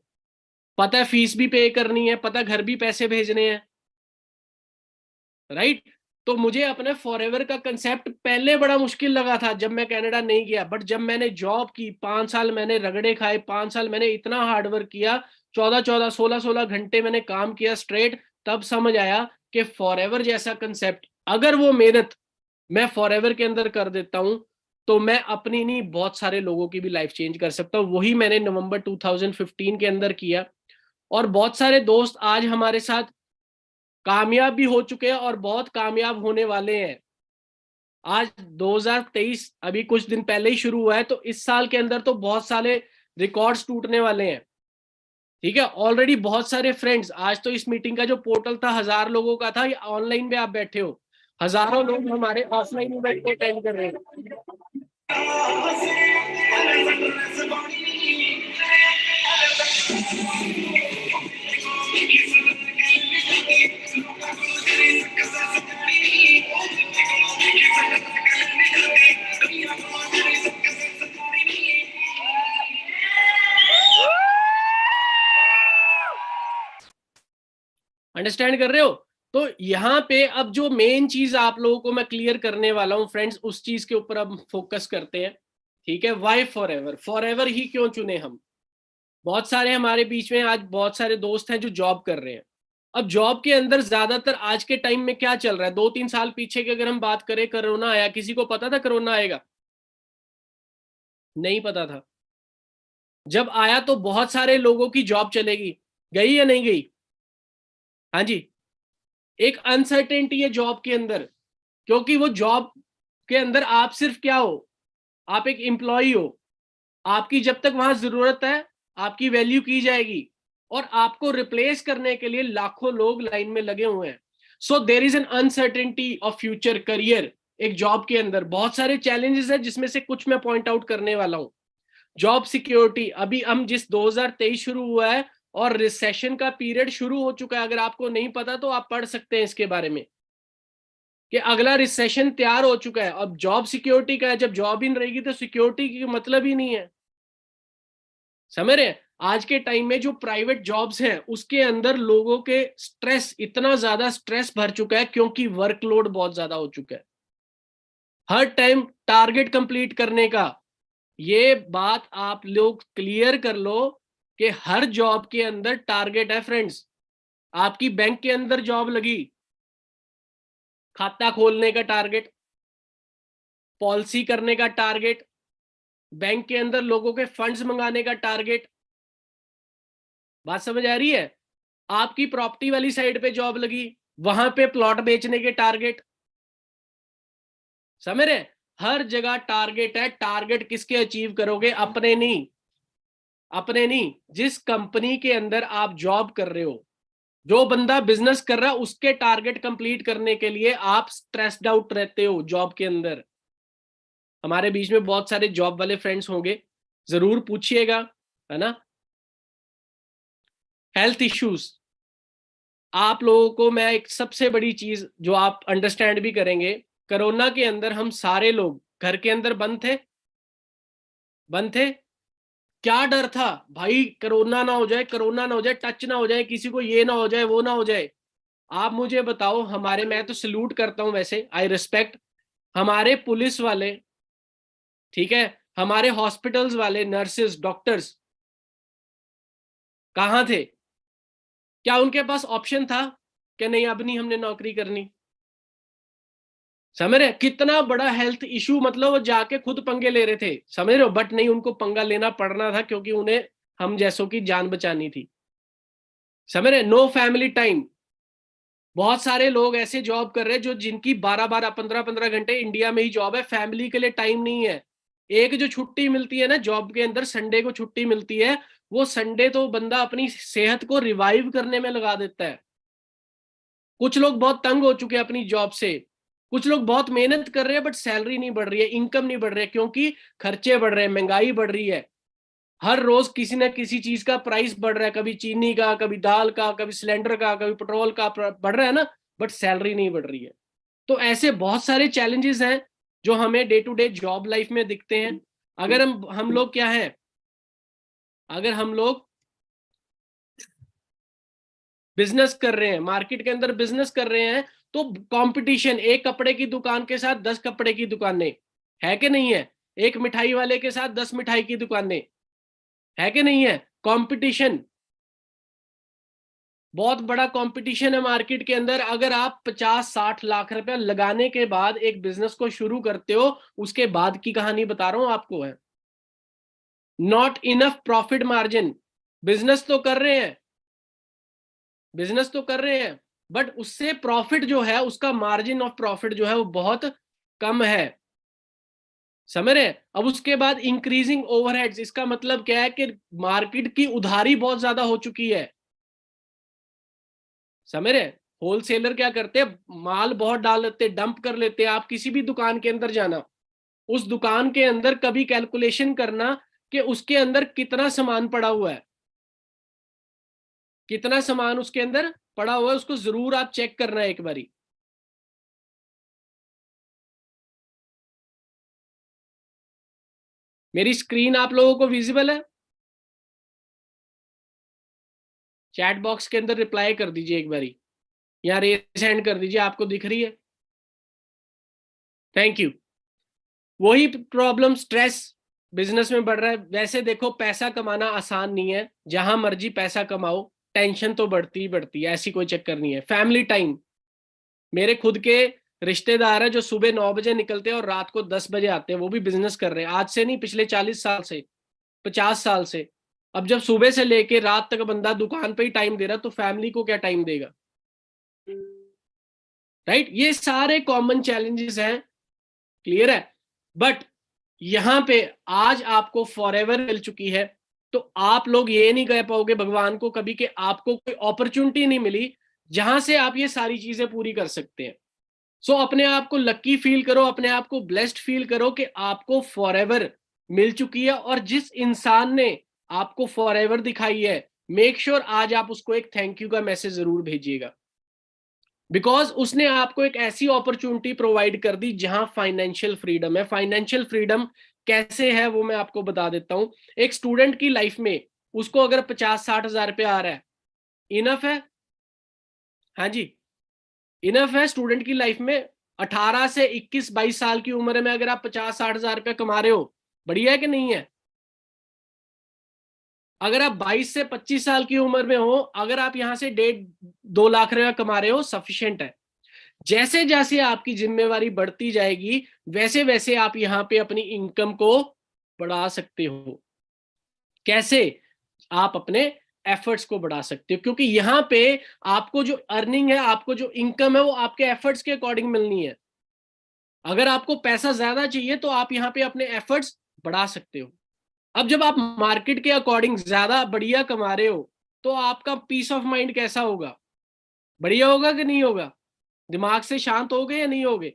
पता है फीस भी पे करनी है, पता है घर भी पैसे भेजने हैं, राइट। तो मुझे अपने फॉरएवर का कंसेप्ट पहले बड़ा मुश्किल लगा था जब मैं कनाडा नहीं गया, बट जब मैंने जॉब की, 5 साल मैंने रगड़े खाए, 5 साल मैंने इतना हार्डवर्क किया, 14-14, 16-16 घंटे मैंने काम किया स्ट्रेट, तब समझ आया कि फॉरएवर जैसा कंसेप्ट, अगर वो मेहनत मैं फॉरएवर के अंदर कर देता हूं, तो मैं अपनी नहीं, बहुत सारे लोगों की भी लाइफ चेंज कर सकता हूं। वही मैंने नवंबर 2015 के अंदर किया। और बहुत सारे दोस्त आज हमारे साथ कामयाब भी हो चुके हैं और बहुत कामयाब होने वाले हैं। आज 2023 अभी कुछ दिन पहले ही शुरू हुआ है, तो इस साल के अंदर तो बहुत सारे रिकॉर्ड्स टूटने वाले हैं, ठीक है। ऑलरेडी बहुत सारे फ्रेंड्स, आज तो इस मीटिंग का जो पोर्टल था 1000 लोगों का था, ऑनलाइन में आप बैठे हो, हजारों लोग हमारे ऑफलाइन इवेंट को अटेंड कर रहे हैं। अंडरस्टैंड कर रहे हो? तो यहाँ पे अब जो मेन चीज आप लोगों को मैं क्लियर करने वाला हूँ फ्रेंड्स, उस चीज के ऊपर अब फोकस करते हैं, ठीक है। Y forever? फॉरएवर ही क्यों चुने हम? बहुत सारे हमारे बीच में आज बहुत सारे दोस्त हैं जो जॉब कर रहे हैं। अब जॉब के अंदर ज्यादातर आज के टाइम में क्या चल रहा है, 2-3 साल पीछे की अगर हम बात करें, कोरोना आया, किसी को पता था कोरोना आएगा? नहीं पता था। जब आया तो बहुत सारे लोगों की जॉब चलेगी, गई या नहीं गई? हाँ जी। एक अनसर्टेनिटी है जॉब के अंदर, क्योंकि वो जॉब के अंदर आप सिर्फ क्या हो, आप एक एम्प्लॉय हो। आपकी जब तक वहां जरूरत है, आपकी वैल्यू की जाएगी, और आपको रिप्लेस करने के लिए लाखों लोग लाइन में लगे हुए हैं। So there is an uncertainty of future career. एक जॉब के अंदर बहुत सारे चैलेंजेस हैं, जिसमें से कुछ मैं पॉइंट आउट करने वाला हूं। जॉब सिक्योरिटी, अभी हम जिस 2023 शुरू हुआ है और रिसेशन का पीरियड शुरू हो चुका है, अगर आपको नहीं पता तो आप पढ़ सकते हैं इसके बारे में, कि अगला रिसेशन तैयार हो चुका है। अब जॉब सिक्योरिटी का है, जब जॉब ही नहीं रहेगी तो सिक्योरिटी की मतलब ही नहीं है, समझ रहे हैं। आज के टाइम में जो प्राइवेट जॉब्स हैं उसके अंदर लोगों के स्ट्रेस, इतना ज्यादा स्ट्रेस भर चुका है, क्योंकि वर्कलोड बहुत ज्यादा हो चुका है, हर टाइम टारगेट कंप्लीट करने का। ये बात आप लोग क्लियर कर लो कि हर जॉब के अंदर टारगेट है फ्रेंड्स। आपकी बैंक के अंदर जॉब लगी, खाता खोलने का टारगेट, पॉलिसी करने का टारगेट, बैंक के अंदर लोगों के फंड्स मंगाने का टारगेट। बात समझ आ रही है? आपकी प्रॉपर्टी वाली साइड पे जॉब लगी, वहां पे प्लॉट बेचने के टारगेट, समझ रहे? हर जगह टारगेट है। टारगेट किसके अचीव करोगे? अपने नहीं, अपने नहीं, जिस कंपनी के अंदर आप जॉब कर रहे हो, जो बंदा बिजनेस कर रहा है, उसके टारगेट कंप्लीट करने के लिए आप स्ट्रेस्ड आउट रहते हो जॉब के अंदर। हमारे बीच में बहुत सारे जॉब वाले फ्रेंड्स होंगे, जरूर पूछिएगा, है ना। हेल्थ इश्यूज, आप लोगों को मैं एक सबसे बड़ी चीज जो आप अंडरस्टैंड भी करेंगे, कोरोना के अंदर हम सारे लोग घर के अंदर बंद थे, बंद थे। क्या डर था भाई, कोरोना ना हो जाए, कोरोना ना हो जाए, टच ना हो जाए किसी को, ये ना हो जाए, वो ना हो जाए। आप मुझे बताओ, हमारे, मैं तो सल्यूट करता हूं वैसे, आई रिस्पेक्ट हमारे पुलिस वाले, ठीक है, हमारे हॉस्पिटल्स वाले, नर्सेस, डॉक्टर्स कहाँ थे? क्या उनके पास ऑप्शन था कि नहीं अब नहीं हमने नौकरी करनी? समझ रहे? कितना बड़ा हेल्थ इशू, मतलब वो जाके खुद पंगे ले रहे थे, समझ रहे हो, बट नहीं, उनको पंगा लेना पड़ना था, क्योंकि उन्हें हम जैसों की जान बचानी थी। समझ रहे? No family time. बहुत सारे लोग ऐसे जॉब कर रहे हैं जो जिनकी 12-12 15-15 घंटे इंडिया में ही जॉब है, फैमिली के लिए टाइम नहीं है। एक जो छुट्टी मिलती है ना जॉब के अंदर, संडे को छुट्टी मिलती है, वो संडे तो बंदा अपनी सेहत को रिवाइव करने में लगा देता है। कुछ लोग बहुत तंग हो चुके हैं अपनी जॉब से, कुछ लोग बहुत मेहनत कर रहे हैं बट सैलरी नहीं बढ़ रही है, इनकम नहीं बढ़ रही है, क्योंकि खर्चे बढ़ रहे हैं, महंगाई बढ़ रही है। हर रोज किसी ना किसी चीज का प्राइस बढ़ रहा है, कभी चीनी का, कभी दाल का, कभी सिलेंडर का, कभी पेट्रोल का बढ़ रहा है ना, बट सैलरी नहीं बढ़ रही है। तो ऐसे बहुत सारे चैलेंजेस हैं जो हमें day to day job life में दिखते हैं। अगर हम लोग क्या है, अगर हम लोग बिजनेस कर रहे हैं, मार्केट के अंदर बिजनेस कर रहे हैं, तो कंपटीशन, एक कपड़े की दुकान के साथ 10 कपड़े की दुकानें है कि नहीं है, एक मिठाई वाले के साथ 10 मिठाई की दुकानें है कि नहीं है। कंपटीशन, बहुत बड़ा कंपटीशन है मार्केट के अंदर। अगर आप 50-60 लाख रुपया लगाने के बाद एक बिजनेस को शुरू करते हो, उसके बाद की कहानी बता रहा हूं आपको है। Not enough profit margin. Business तो कर रहे हैं, बिजनेस तो कर रहे हैं, बट उससे प्रॉफिट जो है, उसका मार्जिन ऑफ प्रॉफिट जो है वो बहुत कम है। समझ रहे? अब उसके बाद इंक्रीजिंग ओवरहेड्स, इसका मतलब क्या है कि मार्केट की उधारी बहुत ज्यादा हो चुकी है। समझ रहे? होलसेलर क्या करते हैं, माल बहुत डाल लेते हैं, डंप कर लेते हैं। आप किसी भी दुकान के अंदर जाना, उस दुकान के अंदर कभी कैलकुलेशन करना कि उसके अंदर कितना सामान पड़ा हुआ है, कितना सामान उसके अंदर पड़ा हुआ है, उसको जरूर आप चेक करना है एक बारी। मेरी स्क्रीन आप लोगों को विजिबल है? चैट बॉक्स के अंदर रिप्लाई कर दीजिए एक बारी, या रेज हैंड कर दीजिए, आपको दिख रही है? Thank you. वही प्रॉब्लम, स्ट्रेस बिजनेस में बढ़ रहा है। वैसे देखो, पैसा कमाना आसान नहीं है, जहां मर्जी पैसा कमाओ, टेंशन तो बढ़ती ही बढ़ती है, ऐसी कोई चक्कर नहीं है। फैमिली टाइम, मेरे खुद के रिश्तेदार हैं जो सुबह 9 बजे निकलते हैं और रात को 10 बजे आते हैं, वो भी बिजनेस कर रहे हैं, आज से नहीं, पिछले 40 साल से, 50 साल से। अब जब सुबह से लेके रात तक बंदा दुकान पे ही टाइम दे रहा, तो फैमिली को क्या टाइम देगा? राइट? ये सारे कॉमन चैलेंजेस हैं, क्लियर है? बट यहां पे आज आपको फॉरएवर मिल चुकी है, तो आप लोग ये नहीं कह पाओगे भगवान को कभी कि आपको कोई अपॉर्चुनिटी नहीं मिली जहां से आप ये सारी चीजें पूरी कर सकते हैं। सो अपने आप को लकी फील करो, अपने आप को ब्लेस्ड फील करो कि आपको फॉरएवर मिल चुकी है। और जिस इंसान ने आपको फॉरएवर दिखाई है, मेक श्योर आज आप उसको एक थैंक यू का मैसेज जरूर भेजिएगा, बिकॉज उसने आपको एक ऐसी अपॉर्चुनिटी प्रोवाइड कर दी जहां फाइनेंशियल फ्रीडम है। फाइनेंशियल फ्रीडम कैसे है वो मैं आपको बता देता हूं। एक स्टूडेंट की लाइफ में उसको अगर 50-60 हजार रुपया आ रहा है, इनफ है? हाँ जी, इनफ है स्टूडेंट की लाइफ में। 18 से 21-22 साल की उम्र में अगर आप 50-60 हजार रुपया कमा रहे हो, बढ़िया है कि नहीं है? अगर आप 22 से 25 साल की उम्र में हो, अगर आप यहां से 1.5-2 लाख रुपया कमा रहे हो, सफिशिएंट है। जैसे जैसे आपकी जिम्मेवारी बढ़ती जाएगी, वैसे वैसे आप यहाँ पे अपनी इनकम को बढ़ा सकते हो। कैसे? आप अपने एफर्ट्स को बढ़ा सकते हो, क्योंकि यहाँ पे आपको जो अर्निंग है, आपको जो इनकम है, वो आपके एफर्ट्स के अकॉर्डिंग मिलनी है। अगर आपको पैसा ज्यादा चाहिए तो आप यहाँ पे अपने एफर्ट्स बढ़ा सकते हो। अब जब आप मार्केट के अकॉर्डिंग ज्यादा बढ़िया कमा रहे हो, तो आपका पीस ऑफ माइंड कैसा होगा? बढ़िया होगा कि नहीं होगा? दिमाग से शांत हो गए या नहीं हो गए?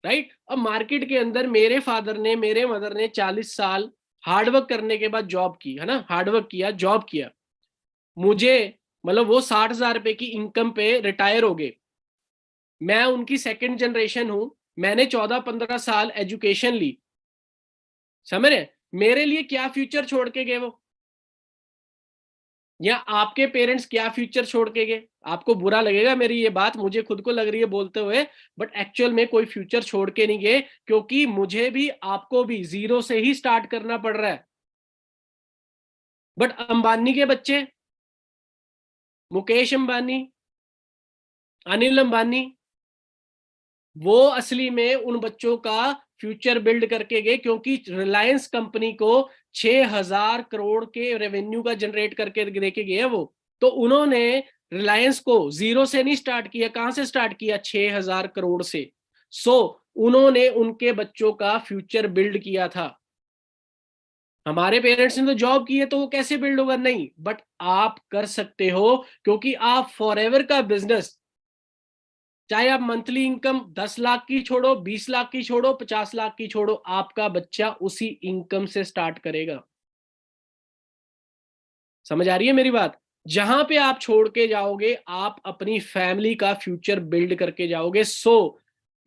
राइट? अब मार्केट के अंदर मेरे फादर ने, मेरे मदर ने 40 साल हार्डवर्क करने के बाद जॉब की, है ना, हार्डवर्क किया, जॉब किया। मुझे मतलब वो 60 हजार रुपए की इनकम पे रिटायर हो गए। मैं उनकी सेकंड जनरेशन हूं, मैंने 14-15 साल एजुकेशन ली। समझ रहे? मेरे लिए क्या फ्यूचर छोड़ के गए वो, या आपके पेरेंट्स क्या फ्यूचर छोड़ के गए? आपको बुरा लगेगा मेरी ये बात, मुझे खुद को लग रही है बोलते हुए, बट एक्चुअल में कोई फ्यूचर छोड़ के नहीं गए, क्योंकि मुझे भी आपको भी जीरो से ही स्टार्ट करना पड़ रहा है। बट अंबानी के बच्चे, मुकेश अंबानी, अनिल अंबानी, वो असली में उन बच्चों का फ्यूचर बिल्ड करके गए, क्योंकि रिलायंस कंपनी को 6,000 करोड़ के रेवेन्यू का जनरेट करके देके गए वो। तो उन्होंने रिलायंस को जीरो से नहीं स्टार्ट किया, कहां से स्टार्ट किया? 6,000 करोड़ से। उन्होंने उनके बच्चों का फ्यूचर बिल्ड किया था। हमारे पेरेंट्स ने तो जॉब की है तो वो कैसे बिल्ड होगा? नहीं, बट आप कर सकते हो, क्योंकि आप फॉरएवर का बिजनेस, चाहे आप मंथली इनकम 10 लाख की छोड़ो, 20 लाख की छोड़ो, 50 लाख की छोड़ो, आपका बच्चा उसी इनकम से स्टार्ट करेगा। समझ आ रही है मेरी बात? जहां पे आप छोड़ के जाओगे, आप अपनी फैमिली का फ्यूचर बिल्ड करके जाओगे।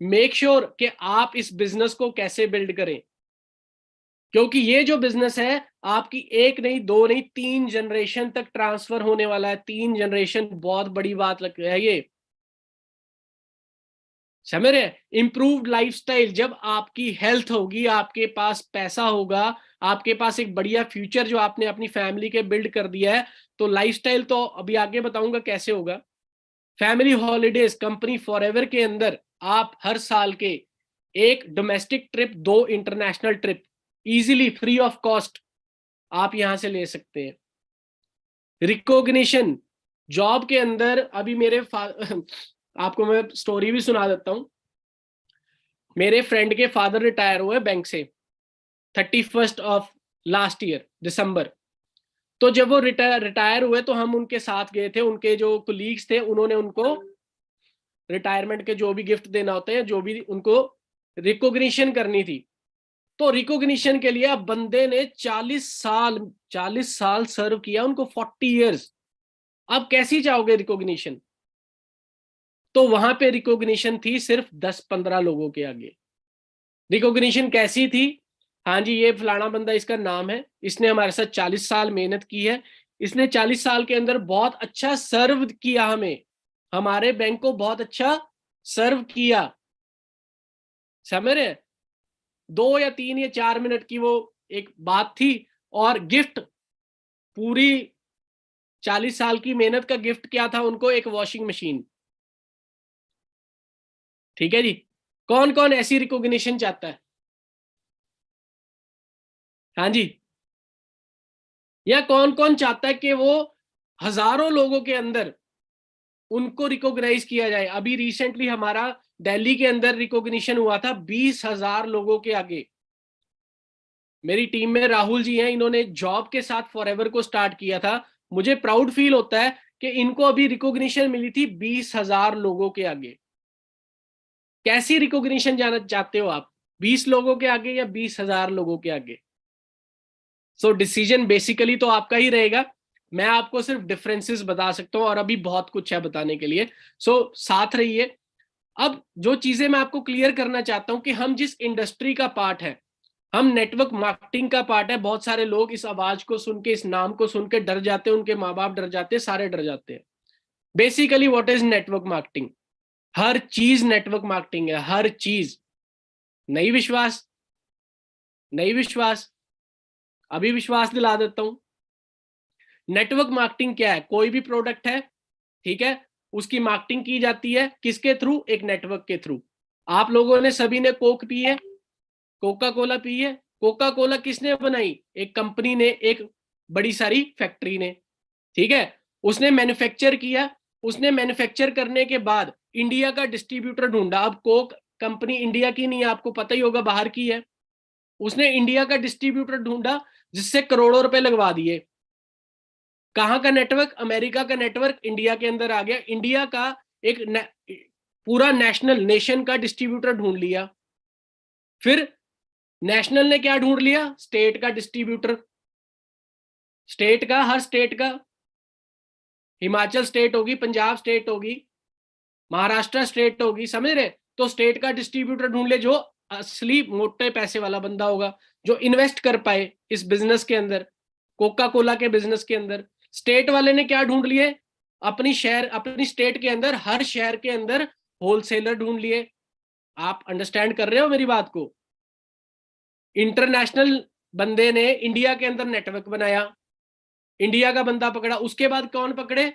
मेक श्योर कि आप इस बिजनेस को कैसे बिल्ड करें, क्योंकि ये जो बिजनेस है आपकी एक नहीं, दो नहीं, 3 जनरेशन तक ट्रांसफर होने वाला है। 3 जनरेशन बहुत बड़ी बात लग है ये, समझ रहे? इंप्रूव्ड लाइफस्टाइल, जब आपकी हेल्थ होगी, आपके पास पैसा होगा, आपके पास एक बढ़िया फ्यूचर जो आपने अपनी फैमिली के बिल्ड कर दिया है, तो लाइफस्टाइल तो अभी आगे बताऊंगा कैसे होगा। फैमिली हॉलीडेज कंपनी फॉरएवर के अंदर आप हर साल के 1 domestic trip, 2 international trip easily free of cost आप यहां से ले सकते हैं। रिकॉग्निशन जॉब के अंदर, अभी आपको मैं स्टोरी भी सुना देता हूं। मेरे फ्रेंड के फादर रिटायर हुए बैंक से 31 ऑफ लास्ट ईयर दिसंबर। तो जब वो रिटायर हुए तो हम उनके साथ गए थे। उनके जो कोलीग्स थे उन्होंने उनको रिटायरमेंट के जो भी गिफ्ट देना होते हैं, जो भी उनको रिकॉग्निशन करनी थी, तो रिकॉग्निशन के लिए अब बंदे ने 40 साल सर्व किया, उनको 40 इयर्स। अब कैसी चाहोगे रिकॉग्निशन? तो वहां पे रिकॉग्निशन थी सिर्फ 10-15 लोगों के आगे। रिकॉग्निशन कैसी थी? हाँ जी, ये फलाना बंदा इसका नाम है, इसने हमारे साथ 40 साल मेहनत की है, इसने 40 साल के अंदर बहुत अच्छा सर्व किया, हमें, हमारे बैंक को बहुत अच्छा सर्व किया। समझ रहे? 2 या 3 या 4 मिनट की वो एक बात थी, और गिफ्ट पूरी 40 साल की मेहनत का गिफ्ट क्या था उनको? एक वॉशिंग मशीन। ठीक है जी। कौन कौन ऐसी रिकॉग्निशन चाहता है? हाँ जी। या कौन कौन चाहता है कि वो हजारों लोगों के अंदर उनको रिकॉग्नाइज किया जाए? अभी रिसेंटली हमारा दिल्ली के अंदर रिकॉग्निशन हुआ था 20,000 लोगों के आगे। मेरी टीम में राहुल जी हैं, इन्होंने जॉब के साथ फॉरएवर को स्टार्ट किया था। मुझे प्राउड फील होता है कि इनको अभी रिकॉग्निशन मिली थी 20,000 लोगों के आगे। कैसी रिकॉग्निशन जाना चाहते हो आप? 20 लोगों के आगे या 20,000 लोगों के आगे? डिसीजन बेसिकली तो आपका ही रहेगा। मैं आपको सिर्फ डिफरेंसेस बता सकता हूं, और अभी बहुत कुछ है बताने के लिए। साथ रहिए। अब जो चीजें मैं आपको क्लियर करना चाहता हूं कि हम जिस इंडस्ट्री का पार्ट है, हम नेटवर्क मार्केटिंग का पार्ट है। बहुत सारे लोग इस आवाज को सुन के, इस नाम को सुन के डर जाते हैं, उनके माँ बाप डर जाते हैं, सारे डर जाते हैं। Basically what is network marketing? हर चीज नेटवर्क मार्केटिंग है, हर चीज। नहीं विश्वास? नहीं विश्वास? अभी विश्वास दिला देता हूं। नेटवर्क मार्केटिंग क्या है? कोई भी प्रोडक्ट है, ठीक है, उसकी मार्केटिंग की जाती है किसके थ्रू? एक नेटवर्क के थ्रू। आप लोगों ने सभी ने कोक पी है, कोका कोला पी है। कोका कोला किसने बनाई? एक कंपनी ने, एक बड़ी सारी फैक्ट्री ने, ठीक है, उसने मैन्युफैक्चर किया। उसने मैन्युफैक्चर करने के बाद इंडिया का डिस्ट्रीब्यूटर ढूंढा। अब कोक कंपनी इंडिया की नहीं है, आपको पता ही होगा, बाहर की है। उसने इंडिया का डिस्ट्रीब्यूटर ढूंढा जिससे करोड़ों रुपए लगवा दिए। कहां का नेटवर्क? अमेरिका का नेटवर्क इंडिया के अंदर आ गया। इंडिया का एक पूरा नेशनल, नेशन का डिस्ट्रीब्यूटर ढूंढ लिया। फिर नेशनल ने क्या ढूंढ लिया? स्टेट का डिस्ट्रीब्यूटर। स्टेट का, हर स्टेट का, हिमाचल स्टेट होगी, पंजाब स्टेट होगी, महाराष्ट्र स्टेट होगी, समझ रहे? तो स्टेट का डिस्ट्रीब्यूटर ढूंढ ले, जो असली मोटे पैसे वाला बंदा होगा, जो इन्वेस्ट कर पाए इस बिजनेस के अंदर, कोका कोला के बिजनेस के अंदर। स्टेट वाले ने क्या ढूंढ लिए? अपनी शहर, अपनी स्टेट के अंदर, हर शहर के अंदर होलसेलर ढूंढ लिए। आप अंडरस्टैंड कर रहे हो मेरी बात को? इंटरनेशनल बंदे ने इंडिया के अंदर नेटवर्क बनाया, इंडिया का बंदा पकड़ा। उसके बाद कौन पकड़े?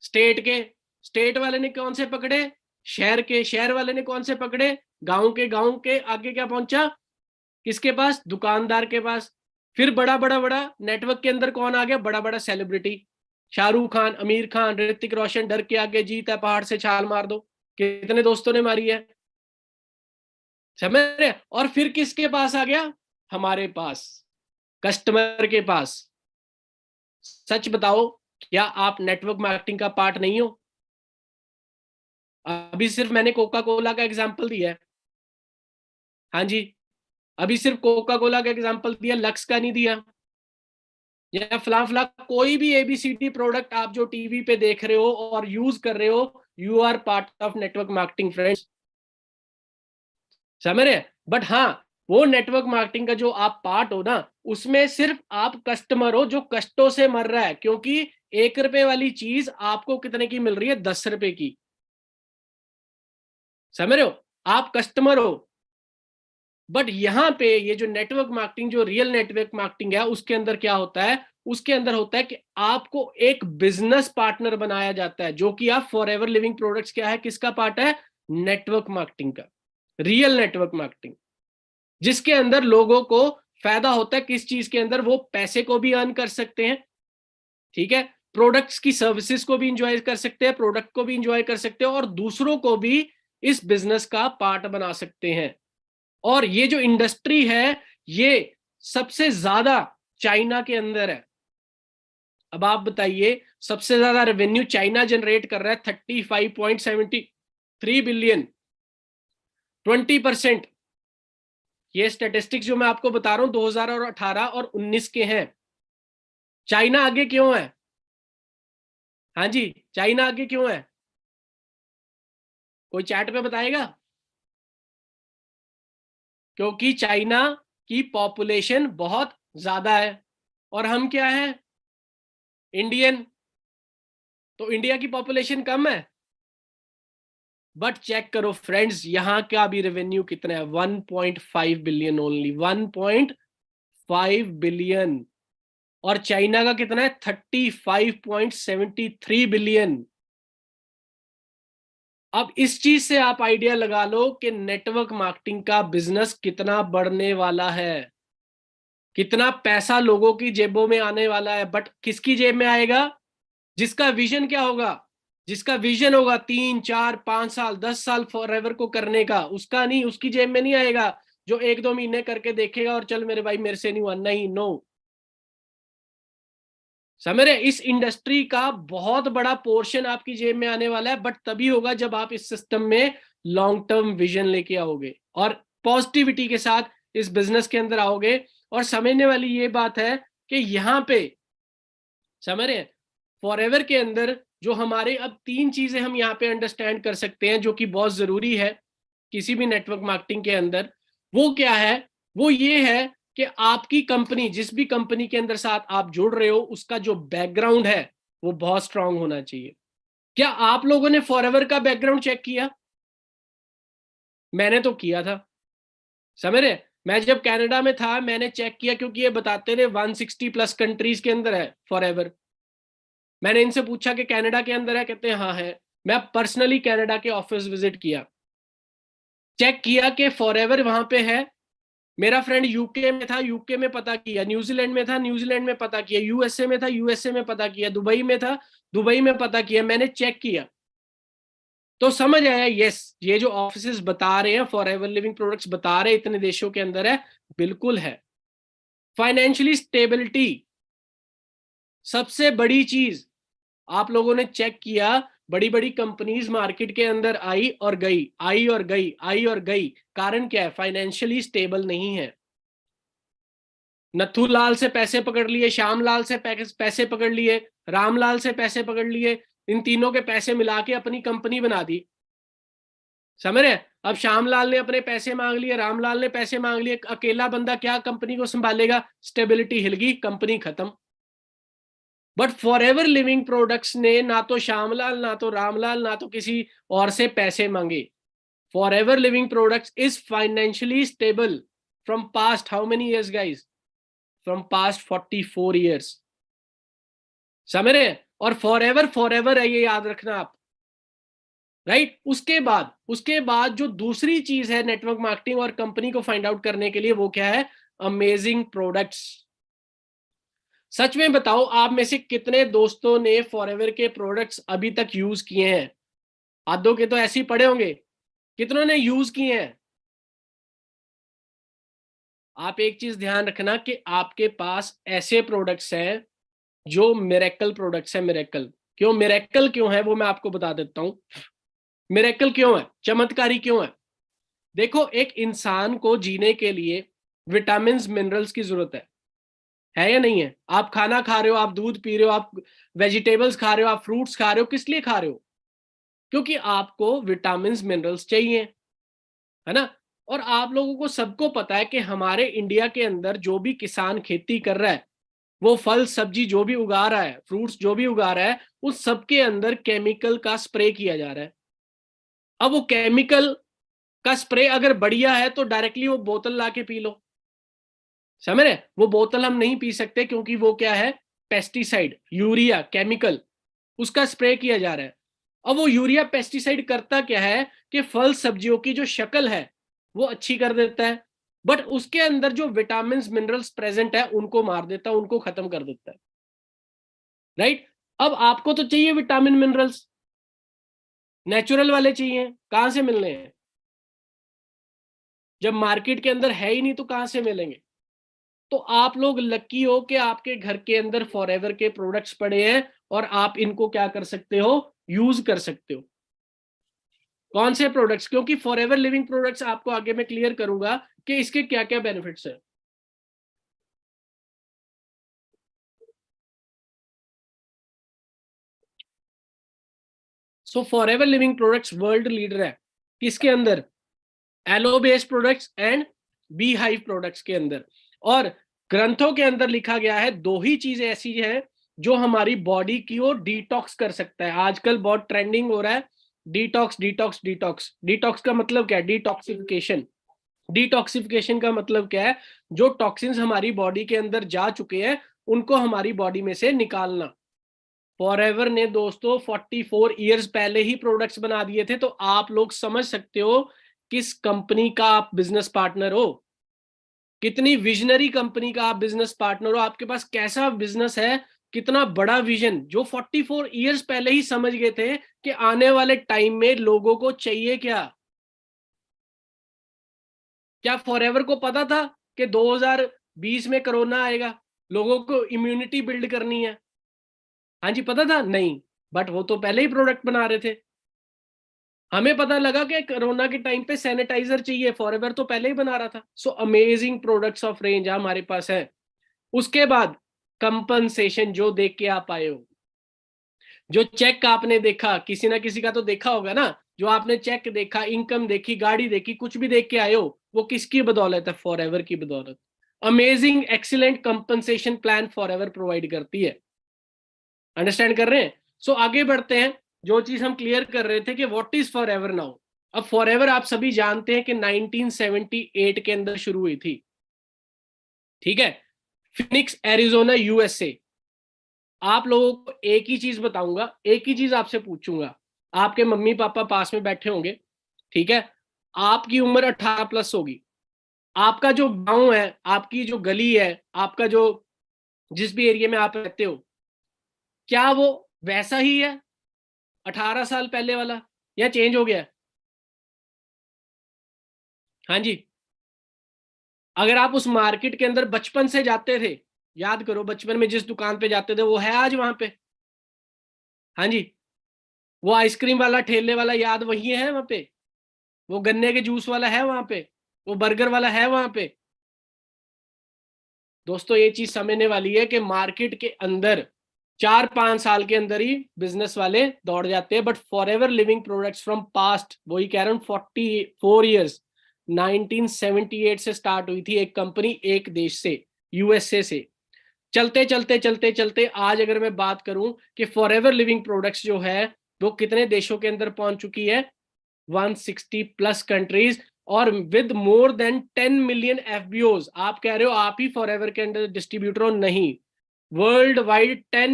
स्टेट के। स्टेट वाले ने कौन से पकड़े? शहर के। शहर वाले ने कौन से पकड़े? गांव के। गांव के आगे क्या पहुंचा? किसके पास? दुकानदार के पास। फिर बड़ा बड़ा बड़ा नेटवर्क के अंदर कौन आ गया, बड़ा बड़ा सेलिब्रिटी, शाहरुख खान, आमिर खान, ऋतिक रोशन, डर के आगे जीत है, पहाड़ से छाल मार दो, कितने दोस्तों ने मारी है, समझ रहे। और फिर किसके पास आ गया, हमारे पास, कस्टमर के पास। सच बताओ, क्या आप नेटवर्क मार्केटिंग का पार्ट नहीं हो? अभी सिर्फ मैंने कोका कोला का एग्जांपल दिया है, हाँ जी, अभी सिर्फ कोका कोला का एग्जांपल दिया, लक्स का नहीं दिया, या फला फला कोई भी एबीसीडी प्रोडक्ट आप जो टीवी पे देख रहे हो और यूज कर रहे हो, you are part of network marketing friends, समझ रहे। बट हाँ, वो नेटवर्क मार्केटिंग का जो आप पार्ट हो ना, उसमें सिर्फ आप कस्टमर हो जो कष्टों से मर रहा है, क्योंकि 1 रुपए वाली चीज आपको कितने की मिल रही है, 10 रुपए की, समझ रहे हो, आप कस्टमर हो। बट यहाँ पे ये जो नेटवर्क मार्केटिंग, जो रियल नेटवर्क मार्केटिंग है, उसके अंदर क्या होता है, उसके अंदर होता है कि आपको एक बिजनेस पार्टनर बनाया जाता है, जो कि आप फॉर एवर लिविंग प्रोडक्ट्स क्या है, किसका पार्ट है, नेटवर्क मार्केटिंग का, रियल नेटवर्क मार्केटिंग, जिसके अंदर लोगों को फायदा होता है, किस चीज के अंदर, वो पैसे को भी अर्न कर सकते हैं, ठीक है, प्रोडक्ट्स की सर्विसेज को भी इंजॉय कर सकते हैं, प्रोडक्ट को भी इंजॉय कर सकते हैं, और दूसरों को भी इस बिजनेस का पार्ट बना सकते हैं। और ये जो इंडस्ट्री है, ये सबसे ज्यादा चाइना के अंदर है। अब आप बताइए, सबसे ज्यादा रेवेन्यू चाइना जनरेट कर रहा है 35.73 बिलियन, 20%। ये स्टैटिस्टिक्स जो मैं आपको बता रहा हूं 2018 और 19 के हैं। चाइना आगे क्यों है, हाँ जी, चाइना आगे क्यों है, कोई चैट पे बताएगा? क्योंकि चाइना की पॉपुलेशन बहुत ज्यादा है, और हम क्या है, इंडियन, तो इंडिया की पॉपुलेशन कम है। बट चेक करो फ्रेंड्स, यहां का भी रेवेन्यू कितना है, 1.5 बिलियन ओनली, 1.5 बिलियन। और चाइना का कितना है, 35.73 बिलियन। अब इस चीज से आप आइडिया लगा लो कि नेटवर्क मार्केटिंग का बिजनेस कितना बढ़ने वाला है, कितना पैसा लोगों की जेबों में आने वाला है। बट किसकी जेब में आएगा, जिसका विजन क्या होगा, जिसका विजन होगा 3 4 5 साल 10 साल फॉरएवर को करने का, उसका नहीं, उसकी जेब में नहीं आएगा। जो 1 2 महीने करके देखेगा और चल मेरे भाई मेरे से नहीं हुआ, नहीं, नो, समझ रहे। इस इंडस्ट्री का बहुत बड़ा पोर्शन आपकी जेब में आने वाला है, बट तभी होगा जब आप इस सिस्टम में लॉन्ग टर्म विजन लेके आओगे और पॉजिटिविटी के साथ इस बिजनेस के अंदर आओगे। और समझने वाली ये बात है कि यहाँ पे, समझ रहे हैं, फॉरएवर के अंदर जो हमारे अब 3 चीजें हम यहाँ पे अंडरस्टैंड कर सकते हैं, जो कि बहुत जरूरी है किसी भी नेटवर्क मार्केटिंग के अंदर। वो क्या है, वो ये है कि आपकी कंपनी, जिस भी कंपनी के अंदर साथ आप जुड़ रहे हो, उसका जो बैकग्राउंड है वो बहुत स्ट्रांग होना चाहिए। क्या आप लोगों ने फॉरएवर का बैकग्राउंड चेक किया? मैंने तो किया था, समझ रहे। मैं जब कनाडा में था मैंने चेक किया, क्योंकि ये बताते थे 160+ कंट्रीज के अंदर है फॉरएवर। मैंने इनसे पूछा कि कनाडा के अंदर है, कहते हैं हाँ है। मैं पर्सनली कनाडा के ऑफिस विजिट किया, चेक किया कि फॉरएवर वहां पे है। मेरा फ्रेंड यूके में था, यूके में पता किया, न्यूजीलैंड में था, न्यूजीलैंड में पता किया, यूएसए में था, यूएसए में पता किया, दुबई में था, दुबई में पता किया। मैंने चेक किया तो समझ आया, यस, ये जो ऑफिसेस बता रहे हैं फॉरएवर लिविंग प्रोडक्ट्स बता रहे हैं इतने देशों के अंदर है, बिल्कुल है। फाइनेंशियली स्टेबिलिटी सबसे बड़ी चीज, आप लोगों ने चेक किया, बड़ी बड़ी कंपनीज मार्केट के अंदर आई और गई, आई और गई, आई और गई। कारण क्या है, फाइनेंशियली स्टेबल नहीं है। नथुलाल से पैसे पकड़ लिए, श्यामलाल से पैसे पकड़ लिए, रामलाल से पैसे पकड़ लिए, इन तीनों के पैसे मिला के अपनी कंपनी बना दी, समझ रहे। अब श्यामलाल ने अपने पैसे मांग लिए, रामलाल ने पैसे मांग लिए, अकेला बंदा क्या कंपनी को संभालेगा, स्टेबिलिटी हिल गई, कंपनी खत्म। बट फॉरएवर लिविंग प्रोडक्ट्स ने ना तो श्यामलाल, ना तो रामलाल, ना तो किसी और से पैसे मांगे। Forever Living products is financially stable from past how many years guys, from past 44 years, समझ रहे हैं। और फॉरएवर फॉरएवर है, ये याद रखना आप, राइट। उसके बाद जो दूसरी चीज है नेटवर्क मार्केटिंग और कंपनी को फाइंड आउट करने के लिए, वो क्या है, अमेजिंग प्रोडक्ट्स। सच में बताओ, आप में से कितने दोस्तों ने फॉरएवर के प्रोडक्ट्स अभी तक यूज किए हैं? आधों के तो ऐसे ही पड़े होंगे, कितनों ने यूज किए हैं? आप एक चीज ध्यान रखना कि आपके पास ऐसे प्रोडक्ट्स हैं जो मिरेकल प्रोडक्ट्स हैं। मिरेकल क्यों? मिरेकल क्यों है वो मैं आपको बता देता हूं। मिरेकल क्यों है, चमत्कारी क्यों है? देखो, एक इंसान को जीने के लिए विटामिन मिनरल्स की जरूरत है या नहीं है? आप खाना खा रहे हो, आप दूध पी रहे हो, आप वेजिटेबल्स खा रहे हो, आप फ्रूट्स खा रहे हो, किस लिए खा रहे हो? क्योंकि आपको विटामिन मिनरल्स चाहिए, है ना? और आप लोगों को सबको पता है कि हमारे इंडिया के अंदर जो भी किसान खेती कर रहा है, वो फल सब्जी जो भी उगा रहा है, फ्रूट्स जो भी उगा रहा है, उस सबके अंदर केमिकल का स्प्रे किया जा रहा है। अब वो केमिकल का स्प्रे अगर बढ़िया है तो डायरेक्टली वो बोतल ला के पी लो, समझ रहे? वो बोतल हम नहीं पी सकते क्योंकि वो क्या है? पेस्टिसाइड, यूरिया, केमिकल, उसका स्प्रे किया जा रहा है। अब वो यूरिया पेस्टिसाइड करता क्या है कि फल सब्जियों की जो शक्ल है वो अच्छी कर देता है, बट उसके अंदर जो विटामिन मिनरल्स प्रेजेंट है उनको मार देता है, उनको खत्म कर देता है, राइट? अब आपको तो चाहिए विटामिन मिनरल्स, नेचुरल वाले चाहिए, कहां से मिलने हैं? जब मार्केट के अंदर है ही नहीं तो कहां से मिलेंगे? तो आप लोग लकी हो कि आपके घर के अंदर फॉरएवर के प्रोडक्ट्स पड़े हैं और आप इनको क्या कर सकते हो? यूज कर सकते हो। कौन से प्रोडक्ट्स? क्योंकि फॉरएवर लिविंग प्रोडक्ट्स आपको आगे मैं क्लियर करूंगा कि इसके क्या क्या बेनिफिट्स हैं। So Forever Living Products world leader है किसके अंदर? Aloe based products and beehive products के अंदर। और ग्रंथों के अंदर लिखा गया है दो ही चीजें ऐसी हैं जो हमारी बॉडी की वो डिटॉक्स कर सकता है। आजकल बहुत ट्रेंडिंग हो रहा है डिटॉक्स डिटॉक्स डिटॉक्स। डिटॉक्स का मतलब क्या है? डिटॉक्सिफिकेशन। डिटॉक्सिफिकेशन का मतलब क्या है? जो टॉक्सिन्स हमारी बॉडी के अंदर जा चुके हैं उनको हमारी बॉडी में से निकालना। फॉरएवर ने दोस्तों 44 ईयर्स पहले ही प्रोडक्ट्स बना दिए थे, तो आप लोग समझ सकते हो किस कंपनी का आप बिजनेस पार्टनर हो, कितनी विजनरी कंपनी का आप बिजनेस पार्टनर हो, आपके पास कैसा बिजनेस है, कितना बड़ा विजन, जो 44 ईयर्स पहले ही समझ गए थे कि आने वाले टाइम में लोगों को चाहिए क्या। क्या फॉरएवर को पता था कि 2020 में कोरोना आएगा, लोगों को इम्यूनिटी बिल्ड करनी है? हाँ जी, पता था? नहीं, बट वो तो पहले ही प्रोडक्ट बना रहे थे। हमें पता लगा कि कोरोना के टाइम पे सैनिटाइजर चाहिए, फॉरएवर तो पहले ही बना रहा था। So amazing products of range हमारे पास है। उसके बाद कंपनसेशन जो देख के आप आए हो, जो चेक आपने देखा, किसी ना किसी का तो देखा होगा ना, जो आपने चेक देखा, इनकम देखी, गाड़ी देखी, कुछ भी देख के आए हो, वो किसकी बदौलत है? फॉरएवर की बदौलत। Amazing excellent compensation plan forever provide करती है। अंडरस्टैंड कर रहे हैं? सो आगे बढ़ते हैं। जो चीज हम क्लियर कर रहे थे कि व्हाट इज फॉरएवर नाउ। अब फॉरएवर आप सभी जानते हैं कि 1978 के अंदर शुरू हुई थी, ठीक है? Phoenix Arizona USA. आप लोगों को एक ही चीज बताऊंगा, एक ही चीज आपसे पूछूंगा। आपके मम्मी पापा पास में बैठे होंगे, ठीक है? आपकी उम्र 18 प्लस होगी। आपका जो गांव है, आपकी जो गली है, आपका जो जिस भी एरिया में आप रहते हो, क्या वो वैसा ही है 18 साल पहले वाला, या चेंज हो गया? हाँ जी। अगर आप उस मार्केट के अंदर बचपन से जाते थे, याद करो बचपन में जिस दुकान पे जाते थे वो है आज वहां पे? हाँ जी। वो आइसक्रीम वाला ठेले वाला याद वही है वहां पे? वो गन्ने के जूस वाला है वहां पे? वो बर्गर वाला है वहां पे? दोस्तों ये चीज समझने वाली है कि मार्केट के अंदर 4-5 साल के अंदर ही बिजनेस वाले दौड़ जाते हैं, but for ever living products from past, वही कह रहा हूँ, 44 ईयर्स, 1978 से स्टार्ट हुई थी एक कंपनी, एक देश से, यूएसए से। चलते चलते चलते चलते आज अगर मैं बात करूं कि फॉर एवर लिविंग प्रोडक्ट्स जो है वो कितने देशों के अंदर पहुंच चुकी है? 160 प्लस कंट्रीज, और विद मोर देन 10 मिलियन एफबीओज। आप कह रहे हो आप ही फॉरएवर के अंदर डिस्ट्रीब्यूटर हो? नहीं, वर्ल्ड वाइड 10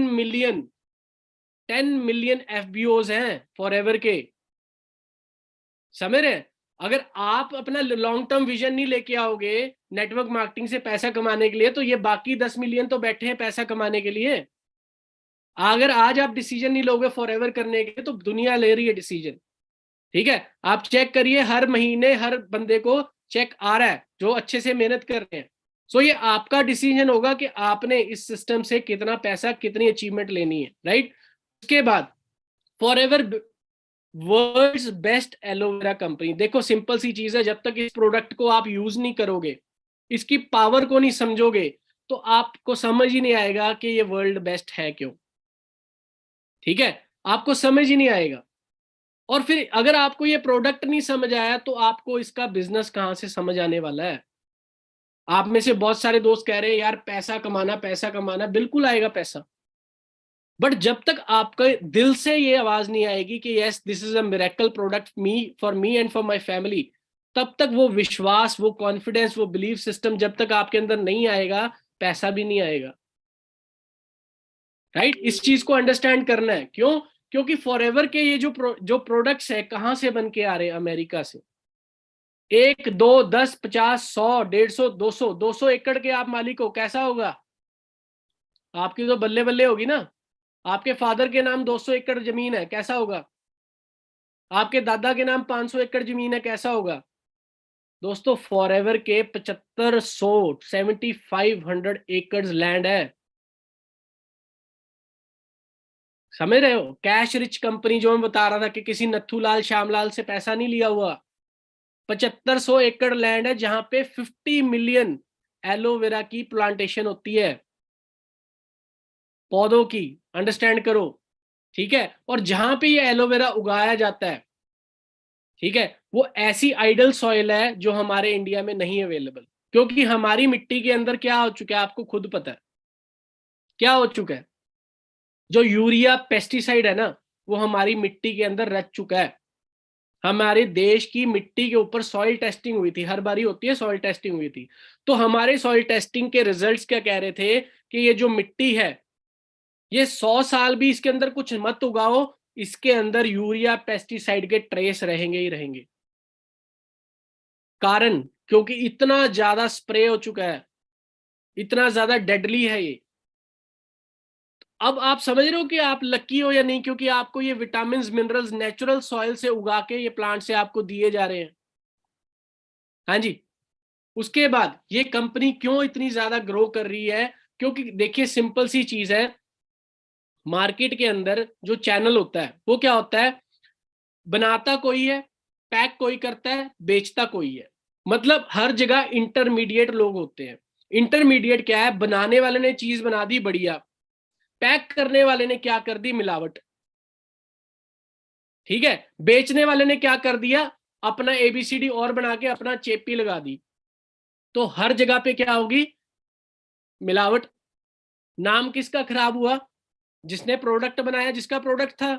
मिलियन एफबीओज हैं फॉरएवर के, समझ रहे हैं? अगर आप अपना लॉन्ग टर्म विजन नहीं लेके आओगे नेटवर्क मार्केटिंग से पैसा कमाने के लिए, तो ये बाकी 10 मिलियन तो बैठे हैं पैसा कमाने के लिए। अगर आज आप डिसीजन नहीं लोगे फॉर एवर करने के, तो दुनिया ले रही है डिसीजन। ठीक है, आप चेक करिए, हर महीने हर बंदे को चेक आ रहा है जो अच्छे से मेहनत कर रहे हैं। सो ये आपका डिसीजन होगा कि आपने इस सिस्टम से कितना पैसा, कितनी अचीवमेंट लेनी है, राइट। उसके बाद Forever world's best aloe vera company. देखो सिंपल सी चीज है, जब तक इस प्रोडक्ट को आप यूज नहीं करोगे, इसकी पावर को नहीं समझोगे, तो आपको समझ ही नहीं आएगा कि ये वर्ल्ड बेस्ट है क्यों। ठीक है, आपको समझ ही नहीं आएगा। और फिर अगर आपको ये प्रोडक्ट नहीं समझ आया, तो आपको इसका बिजनेस कहां से समझ आने वाला है। आप में से बहुत सारे दोस्त कह रहे हैं यार पैसा कमाना, पैसा कमाना, बिल्कुल आएगा पैसा, बट जब तक आपके दिल से ये आवाज नहीं आएगी कि yes this is a miracle product for me and for my family, तब तक वो विश्वास, वो कॉन्फिडेंस, वो बिलीफ सिस्टम जब तक आपके अंदर नहीं आएगा, पैसा भी नहीं आएगा। राइट, इस चीज को अंडरस्टैंड करना है। क्यों? क्योंकि फॉरएवर के ये जो प्रोडक्ट्स है कहां से बन के आ रहे हैं? अमेरिका से। 1, 2, 10, 50, 100, 150, 200 एकड़ के आप मालिक हो, कैसा होगा? आपकी तो बल्ले बल्ले होगी ना। आपके फादर के नाम 200 एकड़ जमीन है, कैसा होगा? आपके दादा के नाम 500 एकड़ जमीन है, कैसा होगा? दोस्तों फॉरएवर के 7500 7500 एकड़ लैंड है। समझ रहे हो? कैश रिच कंपनी जो मैं बता रहा था कि किसी नथुलाल श्यामलाल से पैसा नहीं लिया हुआ। 7500 एकड़ लैंड है जहां पे 50 मिलियन एलोवेरा की प्लांटेशन होती है, पौधों की। अंडरस्टैंड करो, ठीक है। और जहां पे ये एलोवेरा उगाया जाता है, ठीक है, वो ऐसी आइडल सॉइल है जो हमारे इंडिया में नहीं अवेलेबल। क्योंकि हमारी मिट्टी के अंदर क्या हो चुका है आपको खुद पता है, क्या हो चुका है? जो यूरिया पेस्टिसाइड है ना, वो हमारी मिट्टी के अंदर रच चुका है। हमारे देश की मिट्टी के ऊपर सॉइल टेस्टिंग हुई थी, हर बारी होती है सॉइल टेस्टिंग हुई थी। तो हमारे सॉइल टेस्टिंग के रिजल्ट्स क्या कह रहे थे कि ये जो मिट्टी है, ये 100 साल भी इसके अंदर कुछ मत उगाओ, इसके अंदर यूरिया पेस्टिसाइड के ट्रेस रहेंगे ही रहेंगे। कारण क्योंकि इतना ज्यादा स्प्रे हो चुका है, इतना ज्यादा डेडली है ये। अब आप समझ रहे हो कि आप लकी हो या नहीं, क्योंकि आपको ये विटामिन मिनरल्स नेचुरल सॉइल से उगा के ये प्लांट से आपको दिए जा रहे हैं। हाँ जी। उसके बाद ये कंपनी क्यों इतनी ज्यादा ग्रो कर रही है? क्योंकि देखिए सिंपल सी चीज है, मार्केट के अंदर जो चैनल होता है वो क्या होता है? बनाता कोई है, पैक कोई करता है, बेचता कोई है। मतलब हर जगह इंटरमीडिएट लोग होते हैं। इंटरमीडिएट क्या है? बनाने वाले ने चीज बना दी बढ़िया, पैक करने वाले ने क्या कर दी? मिलावट। ठीक है, बेचने वाले ने क्या कर दिया? अपना एबीसीडी और बना के अपना चेपी लगा दी। तो हर जगह पे क्या होगी? मिलावट। नाम किसका खराब हुआ? जिसने प्रोडक्ट बनाया, जिसका प्रोडक्ट था।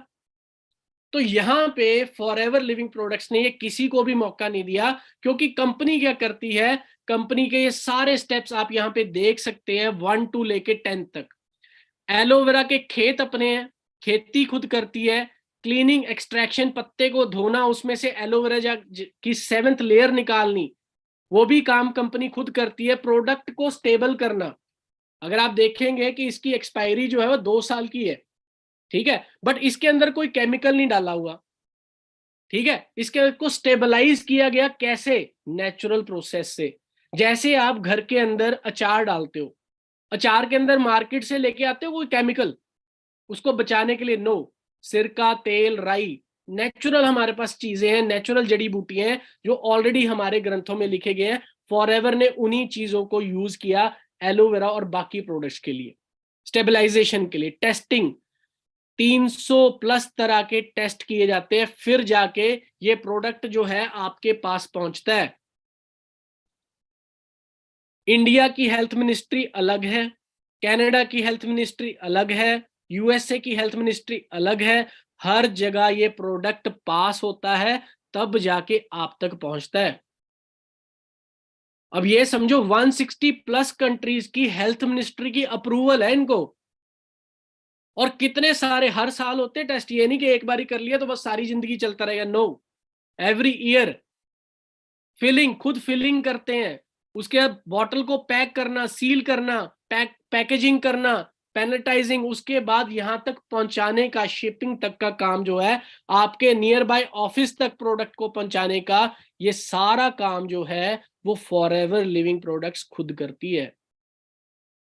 तो यहां पे फॉरएवर लिविंग प्रोडक्ट्स ने ये किसी को भी मौका नहीं दिया। क्योंकि कंपनी क्या करती है? कंपनी के ये सारे स्टेप्स आप यहां पे देख सकते हैं, 1 to लेके 10 तक। एलोवेरा के खेत अपने हैं, खेती खुद करती है, क्लीनिंग, एक्सट्रैक्शन, पत्ते को धोना, उसमें से एलोवेरा की 7th लेयर निकालनी, वो भी काम कंपनी खुद करती है। प्रोडक्ट को स्टेबल करना, अगर आप देखेंगे कि इसकी एक्सपायरी जो है वो 2 साल की है, ठीक है, बट इसके अंदर कोई केमिकल नहीं डाला हुआ। ठीक है, इसके को स्टेबलाइज किया गया कैसे? नेचुरल प्रोसेस से। जैसे आप घर के अंदर अचार डालते हो, अचार के अंदर मार्केट से लेके आते हो कोई केमिकल उसको बचाने के लिए? नो। सिरका, तेल, राई, नेचुरल हमारे पास चीजें हैं, नेचुरल जड़ी बूटियां हैं जो ऑलरेडी हमारे ग्रंथों में लिखे गए हैं। फॉरएवर ने उन्हीं चीजों को यूज किया एलोवेरा और बाकी प्रोडक्ट्स के लिए, स्टेबलाइजेशन के लिए। टेस्टिंग, 300 प्लस तरह के टेस्ट किए जाते हैं, फिर जाके ये प्रोडक्ट जो है आपके पास पहुंचता है। इंडिया की हेल्थ मिनिस्ट्री अलग है, कनाडा की हेल्थ मिनिस्ट्री अलग है, यूएसए की हेल्थ मिनिस्ट्री अलग है। हर जगह ये प्रोडक्ट पास होता है, तब जाके आप तक पहुंचता है। अब ये समझो 160 प्लस कंट्रीज की हेल्थ मिनिस्ट्री की अप्रूवल है इनको। और कितने सारे हर साल होते हैं टेस्ट, ये नहीं कि एक बार ही कर लिया तो बस सारी जिंदगी चलता रहेगा। नो, एवरी ईयर फिलिंग खुद फिलिंग करते हैं, उसके बाद बॉटल को पैक करना, सील करना, पैकेजिंग करना, पैनेटाइजिंग, उसके बाद यहां तक पहुंचाने का, शिपिंग तक का काम जो है, आपके नियर बाय ऑफिस तक प्रोडक्ट को पहुंचाने का, ये सारा काम जो है वो फॉरएवर लिविंग प्रोडक्ट्स खुद करती है।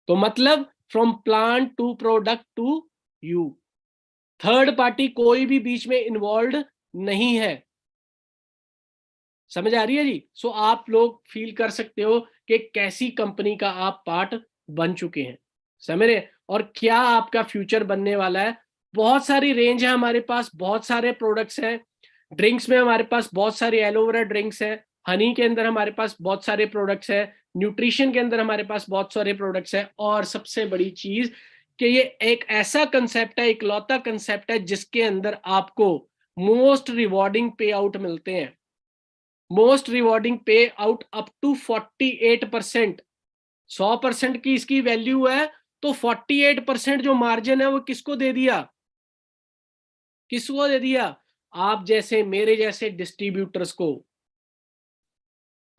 तो मतलब from plant to product to you, third party कोई भी बीच में इन्वॉल्व नहीं है। समझ आ रही है जी? सो आप लोग फील कर सकते हो कि कैसी कंपनी का आप पार्ट बन चुके हैं, समझ रहे? और क्या आपका फ्यूचर बनने वाला है। बहुत सारी रेंज है हमारे पास, बहुत सारे प्रोडक्ट्स हैं। ड्रिंक्स में हमारे पास बहुत सारी एलोवेरा ड्रिंक्स है, हनी के अंदर हमारे पास बहुत सारे प्रोडक्ट्स है, न्यूट्रिशन के अंदर हमारे पास बहुत सारे प्रोडक्ट्स है। और सबसे बड़ी चीज कि ये एक ऐसा कंसेप्ट है, इकलौता कंसेप्ट है जिसके अंदर आपको मोस्ट रिवॉर्डिंग पे आउट मिलते हैं। मोस्ट रिवॉर्डिंग पे आउट अप टू 48%। 100% की इसकी वैल्यू है, तो 48% जो मार्जिन है वो किसको दे दिया? किसको दे दिया? आप जैसे मेरे जैसे डिस्ट्रीब्यूटर्स को।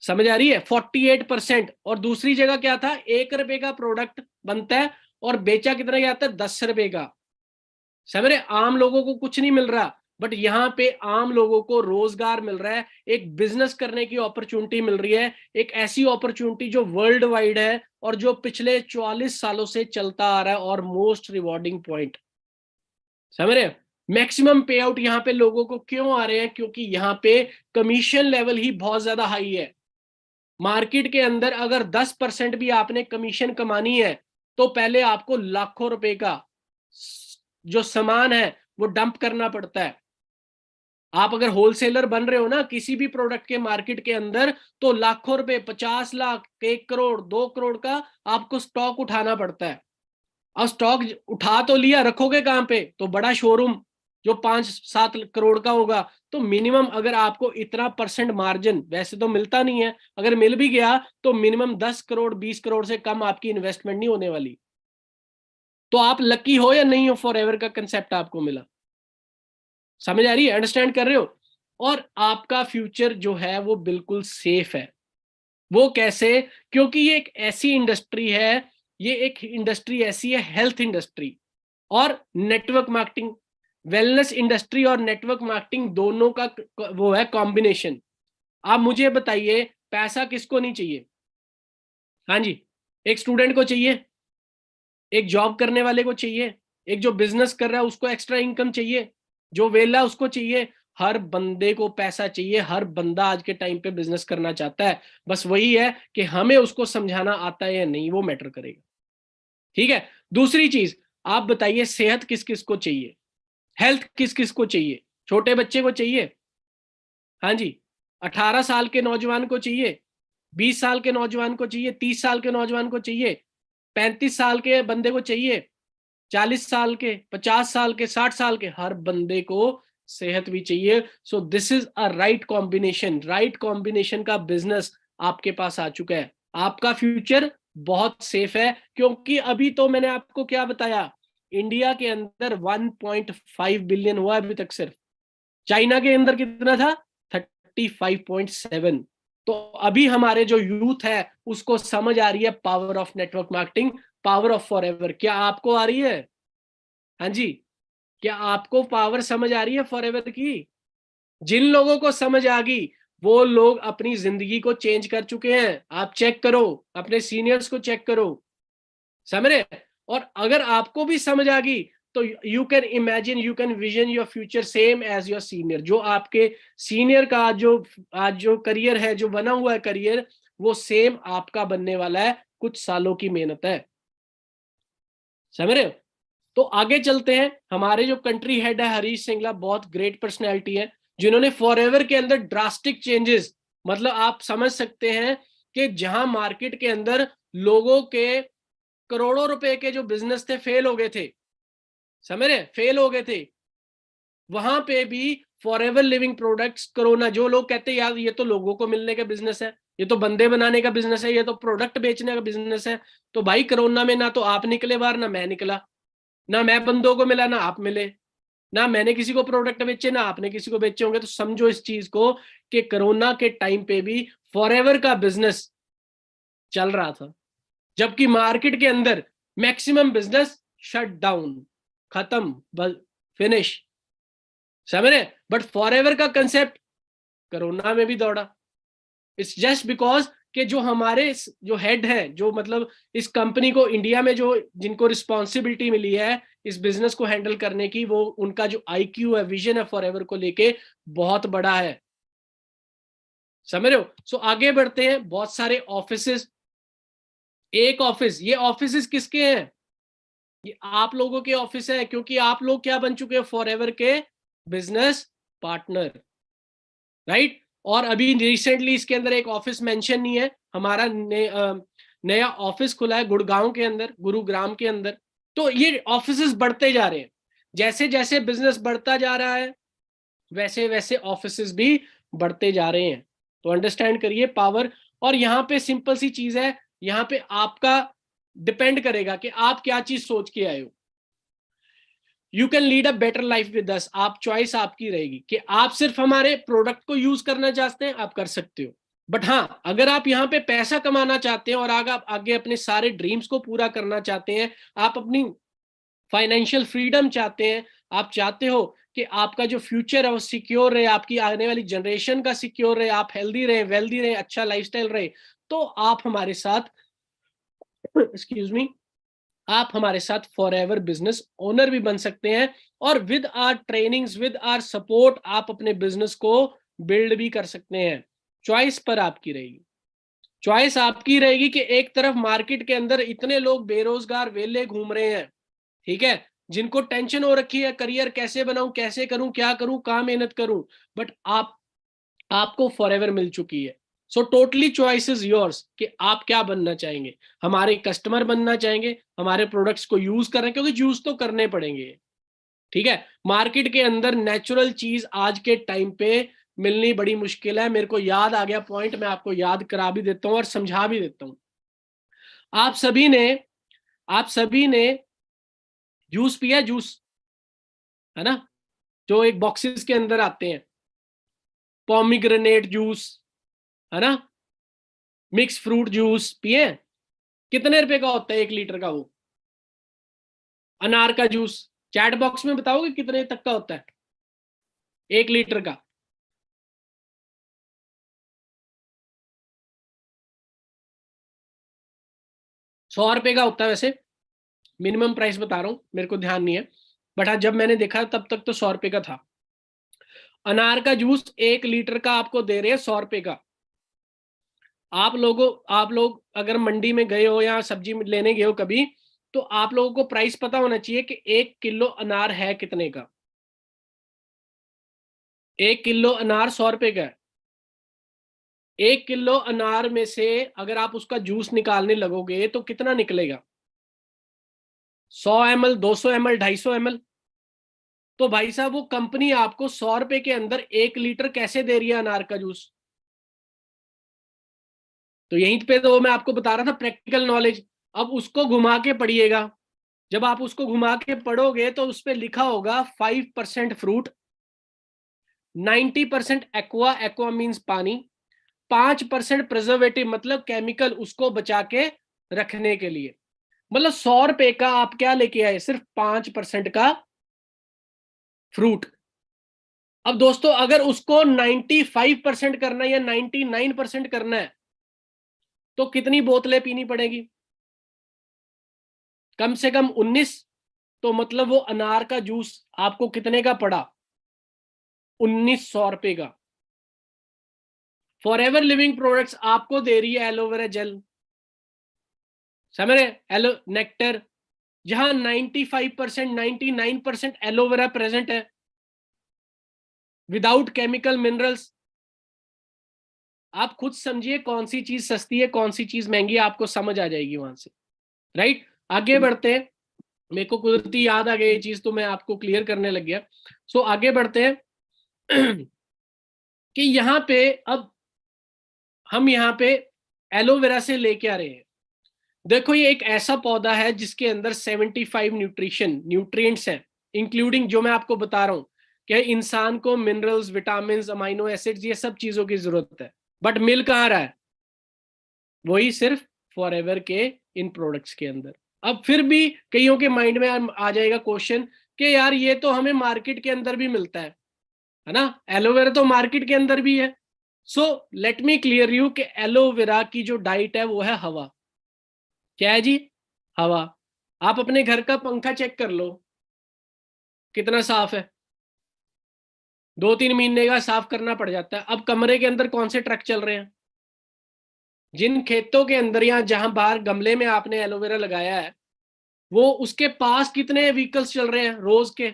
समझ आ रही है? 48%। और दूसरी जगह क्या था, 1 रुपए का प्रोडक्ट बनता है और बेचा कितना जाता है? 10 रुपए का। समझ रहे? आम लोगों को कुछ नहीं मिल रहा, बट यहाँ पे आम लोगों को रोजगार मिल रहा है, एक बिजनेस करने की अपॉर्चुनिटी मिल रही है, एक ऐसी अपॉर्चुनिटी जो वर्ल्ड वाइड है और जो पिछले 44 सालों से चलता आ रहा है। और मोस्ट रिवॉर्डिंग पॉइंट, समझ रहे? मैक्सिमम पे आउट यहाँ पे लोगों को क्यों आ रहे हैं? क्योंकि यहाँ पे कमीशन लेवल ही बहुत ज्यादा हाई है। मार्केट के अंदर अगर 10% भी आपने कमीशन कमानी है तो पहले आपको लाखों रुपए का जो सामान है वो डंप करना पड़ता है। आप अगर होलसेलर बन रहे हो ना किसी भी प्रोडक्ट के मार्केट के अंदर, तो लाखों रुपए, 50 लाख, 1 करोड़, 2 करोड़ का आपको स्टॉक उठाना पड़ता है। अब स्टॉक उठा तो लिया, रखोगे कहां पे? तो बड़ा शोरूम जो 5-7 करोड़ का होगा, तो मिनिमम अगर आपको इतना परसेंट मार्जिन, वैसे तो मिलता नहीं है, अगर मिल भी गया तो मिनिमम 10 करोड़, 20 करोड़ से कम आपकी इन्वेस्टमेंट नहीं होने वाली। तो आप लकी हो या नहीं हो, फॉर एवर का कंसेप्ट आपको मिला। समझ आ रही है? अंडरस्टैंड कर रहे हो? और आपका फ्यूचर जो है वो बिल्कुल सेफ है। वो कैसे? क्योंकि ये एक ऐसी इंडस्ट्री है, ये एक इंडस्ट्री ऐसी है, हेल्थ इंडस्ट्री और नेटवर्क मार्केटिंग, वेलनेस इंडस्ट्री और नेटवर्क मार्केटिंग दोनों का वो है कॉम्बिनेशन। आप मुझे बताइए, पैसा किसको नहीं चाहिए? हाँ जी, एक स्टूडेंट को चाहिए, एक जॉब करने वाले को चाहिए, एक जो बिजनेस कर रहा है उसको एक्स्ट्रा इनकम चाहिए, जो वेला उसको चाहिए। हर बंदे को पैसा चाहिए, हर बंदा आज के टाइम पे बिजनेस करना चाहता है। बस वही है कि हमें उसको समझाना आता है या नहीं, वो मैटर करेगा। ठीक है? दूसरी चीज, आप बताइए सेहत किस किस को चाहिए, हेल्थ किस किस को चाहिए? छोटे बच्चे को चाहिए, हाँ जी, 18 साल के नौजवान को चाहिए, 20 साल के नौजवान को चाहिए, 30 साल के नौजवान को चाहिए, 35 साल के बंदे को चाहिए, 40 साल के, 50 साल के, 60 साल के, हर बंदे को सेहत भी चाहिए। So this is a right combination. Right combination का बिजनेस आपके पास आ चुका है। आपका फ्यूचर बहुत सेफ है, क्योंकि अभी तो मैंने आपको क्या बताया, इंडिया के अंदर 1.5 बिलियन हुआ अभी तक सिर्फ। चाइना के अंदर कितना था? 35.7। तो अभी हमारे जो यूथ है उसको समझ आ रही है power of network marketing, power of forever. क्या आपको आ रही है? हाँ जी, क्या आपको पावर समझ आ रही है फॉरएवर की? जिन लोगों को समझ आ गई वो लोग अपनी जिंदगी को चेंज कर चुके हैं। आप चेक करो, अपने सीनियर्स को चेक करो, समझ रहे? और अगर आपको भी समझ आ गई तो you can imagine, you can vision your future same as your senior. जो आपके सीनियर का आज जो करियर है, जो बना हुआ है करियर, वो सेम आपका बनने वाला है। कुछ सालों की मेहनत है, समझ रहे हो? तो आगे चलते हैं। हमारे जो कंट्री हेड है हरीश सिंगला, बहुत ग्रेट पर्सनैलिटी है, जिन्होंने फॉरएवर के अंदर ड्रास्टिक चेंजेस, मतलब आप समझ सकते हैं कि जहां मार्केट के अंदर लोगों के करोड़ों रुपए के जो बिजनेस थे फेल हो गए थे, समझ रहे? फेल हो गए थे, वहां पे भी फॉरएवर लिविंग प्रोडक्ट्स, कोरोना, जो लोग कहते हैं यार ये तो लोगों को मिलने का बिजनेस है, ये तो बंदे बनाने का बिजनेस है, ये तो प्रोडक्ट बेचने का बिजनेस है, तो भाई कोरोना में ना तो आप निकले बाहर, ना मैं निकला, ना मैं बंदों को मिला, ना आप मिले, ना मैंने किसी को प्रोडक्ट बेचे ना आपने किसी को बेचे होंगे, तो समझो इस चीज को कि कोरोना के टाइम पे भी फॉरएवर का बिजनेस चल रहा था, जबकि मार्केट के अंदर मैक्सिमम बिजनेस शट डाउन, खत्म, फिनिश, समझ रहे। बट फॉरएवर का कंसेप्ट कोरोना में भी दौड़ा। इट्स जस्ट बिकॉज कि जो हमारे जो हेड है, जो मतलब इस कंपनी को इंडिया में जो जिनको रिस्पॉन्सिबिलिटी मिली है इस बिजनेस को हैंडल करने की, वो उनका जो आईक्यू है, विजन है फॉरएवर को लेके बहुत बड़ा है, समझ रहे हो। सो आगे बढ़ते हैं। बहुत सारे ऑफिसेस, एक ऑफिस, ये ऑफिसेस किसके हैं? ये आप लोगों के ऑफिस है, क्योंकि आप लोग क्या बन चुके हैं? फॉरएवर के बिजनेस पार्टनर, राइट। और अभी रिसेंटली इसके अंदर एक ऑफिस मेंशन नहीं है, हमारा नया ऑफिस खुला है गुड़गांव के अंदर, गुरुग्राम के अंदर। तो ये ऑफिसेस बढ़ते जा रहे हैं, जैसे जैसे बिजनेस बढ़ता जा रहा है वैसे वैसे ऑफिसेस भी बढ़ते जा रहे हैं। तो अंडरस्टैंड करिए पावर। और यहाँ पे सिंपल सी चीज है, यहाँ पे आपका डिपेंड करेगा कि आप क्या चीज सोच के आए हो। You can lead a better life with us, आप चॉइस आपकी रहेगी कि आप सिर्फ हमारे प्रोडक्ट को यूज करना चाहते हैं, आप कर सकते हो। बट हाँ, अगर आप यहाँ पे पैसा कमाना चाहते हैं और आगे अपने सारे ड्रीम्स को पूरा करना चाहते हैं, आप अपनी फाइनेंशियल फ्रीडम चाहते हैं, आप चाहते हो कि आपका जो फ्यूचर है वो सिक्योर रहे, आपकी आने वाली जनरेशन का सिक्योर रहे, आप हेल्दी रहे, वेल्दी रहे, अच्छा लाइफस्टाइल रहे, तो आप हमारे साथ एक्सक्यूज मी, आप हमारे साथ फॉरएवर बिजनेस ओनर भी बन सकते हैं। और with our trainings, with our support, आप अपने बिजनेस को बिल्ड भी कर सकते हैं। चॉइस पर आपकी रहेगी, चॉइस आपकी रहेगी कि एक तरफ मार्केट के अंदर इतने लोग बेरोजगार वेले घूम रहे हैं, ठीक है, जिनको टेंशन हो रखी है करियर कैसे बनाऊं, कैसे करूं, क्या करूं, कहां मेहनत करूं, बट आपको फॉरएवर मिल चुकी है। So totally choice is yours कि आप क्या बनना चाहेंगे। हमारे कस्टमर बनना चाहेंगे, हमारे प्रोडक्ट्स को यूज कर रहे हैं, क्योंकि यूज तो करने पड़ेंगे, ठीक है। मार्केट के अंदर नेचुरल चीज आज के टाइम पे मिलनी बड़ी मुश्किल है। मेरे को याद आ गया पॉइंट, मैं आपको याद करा भी देता हूं और समझा भी देता हूं। आप सभी ने आप सभी ने जूस पिया? जूस, है ना, जो एक बॉक्सेस के अंदर आते हैं, पॉमिग्रेनेट जूस, है ना, मिक्स फ्रूट जूस पिए? कितने रुपए का होता है 1 लीटर का वो? अनार का जूस, चैट बॉक्स में बताओगे कितने तक का होता है 1 लीटर का? ₹100 का होता है वैसे, मिनिमम प्राइस बता रहा हूं, मेरे को ध्यान नहीं है, बट हाँ जब मैंने देखा तब तक तो ₹100 का था। अनार का जूस 1 लीटर का आपको दे रहे हैं ₹100 का। आप लोग अगर मंडी में गए हो या सब्जी लेने गए हो कभी, तो आप लोगों को प्राइस पता होना चाहिए कि 1 किलो अनार है कितने का। 1 किलो अनार ₹100 का है। 1 किलो अनार में से अगर आप उसका जूस निकालने लगोगे तो कितना निकलेगा? 100 ml, 200 ml, 250 ml। तो भाई साहब वो कंपनी आपको ₹100 के अंदर 1 लीटर कैसे दे रही है अनार का जूस? तो यहीं पे तो मैं आपको बता रहा था प्रैक्टिकल नॉलेज। अब उसको घुमा के पढ़िएगा, जब आप उसको घुमा के पढ़ोगे तो उस पर लिखा होगा 5% फ्रूट, 90% एक्वा, एक्वा मीन्स पानी, 5% प्रिजर्वेटिव मतलब केमिकल उसको बचा के रखने के लिए। मतलब ₹100 का आप क्या लेके आए? सिर्फ 5% का फ्रूट। अब दोस्तों अगर उसको 95% करना है या 99% करना है तो कितनी बोतलें पीनी पड़ेगी? कम से कम 19। तो मतलब वो अनार का जूस आपको कितने का पड़ा? ₹1900 का। फॉरएवर लिविंग प्रोडक्ट्स आपको दे रही है एलोवेरा जेल, समझ रहे? एलो नेक्टर, जहां 95%, 99% एलोवेरा प्रेजेंट है, विदाउट केमिकल मिनरल्स। आप खुद समझिए कौन सी चीज सस्ती है, कौन सी चीज महंगी है, आपको समझ आ जाएगी वहां से, राइट। आगे बढ़ते हैं। मेरे को कुदरती याद आ गई ये चीज तो मैं आपको क्लियर करने लग गया। सो आगे बढ़ते हैं कि यहाँ पे अब हम यहाँ पे एलोवेरा से लेके आ रहे हैं। देखो ये एक ऐसा पौधा है जिसके अंदर 75 न्यूट्रिएंट्स हैं, इंक्लूडिंग जो मैं आपको बता रहा हूं कि इंसान को मिनरल्स, विटामिन, अमाइनो एसिड्स, ये सब चीजों की जरूरत है, बट मिल कहाँ रहा है? वही सिर्फ फॉरएवर के इन प्रोडक्ट्स के अंदर। अब फिर भी कईयों के माइंड में आ जाएगा क्वेश्चन कि यार ये तो हमें मार्केट के अंदर भी मिलता है ना, एलोवेरा तो मार्केट के अंदर भी है। So let me clear you कि एलोवेरा की जो डाइट है वो है हवा। क्या है जी? हवा। आप अपने घर का पंखा चेक कर लो, कितना साफ है, 2-3 महीने का साफ करना पड़ जाता है। अब कमरे के अंदर कौन से ट्रक चल रहे हैं? जिन खेतों के अंदर या जहां बाहर गमले में आपने एलोवेरा लगाया है, वो उसके पास कितने व्हीकल्स चल रहे हैं रोज के?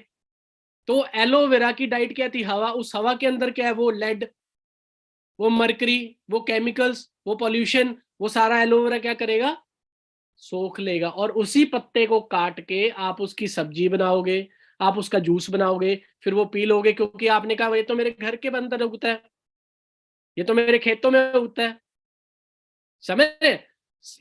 तो एलोवेरा की डाइट क्या थी? हवा। उस हवा के अंदर क्या है? वो लेड, वो मरकरी, वो केमिकल्स, वो पॉल्यूशन, वो सारा एलोवेरा क्या करेगा? सोख लेगा। और उसी पत्ते को काट के आप उसकी सब्जी बनाओगे, आप उसका जूस बनाओगे, फिर वो पी लोगे, क्योंकि आपने कहा ये तो मेरे घर के अंदर उगता है, ये तो मेरे खेतों में उगता है। समझ रहे?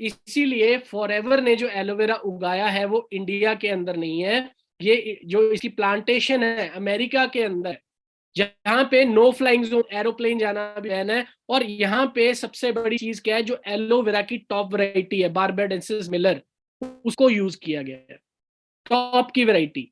इसीलिए फॉरएवर ने जो एलोवेरा उगाया है वो इंडिया के अंदर नहीं है, ये जो इसकी प्लांटेशन है अमेरिका के अंदर, जहां पे नो फ्लाइंग जोन, एरोप्लेन जाना भी बैन है। और यहाँ पे सबसे बड़ी चीज क्या है? जो एलोवेरा की टॉप वैरायटी है बारबेडेंसिस मिलर, उसको यूज किया गया है, टॉप की वैरायटी।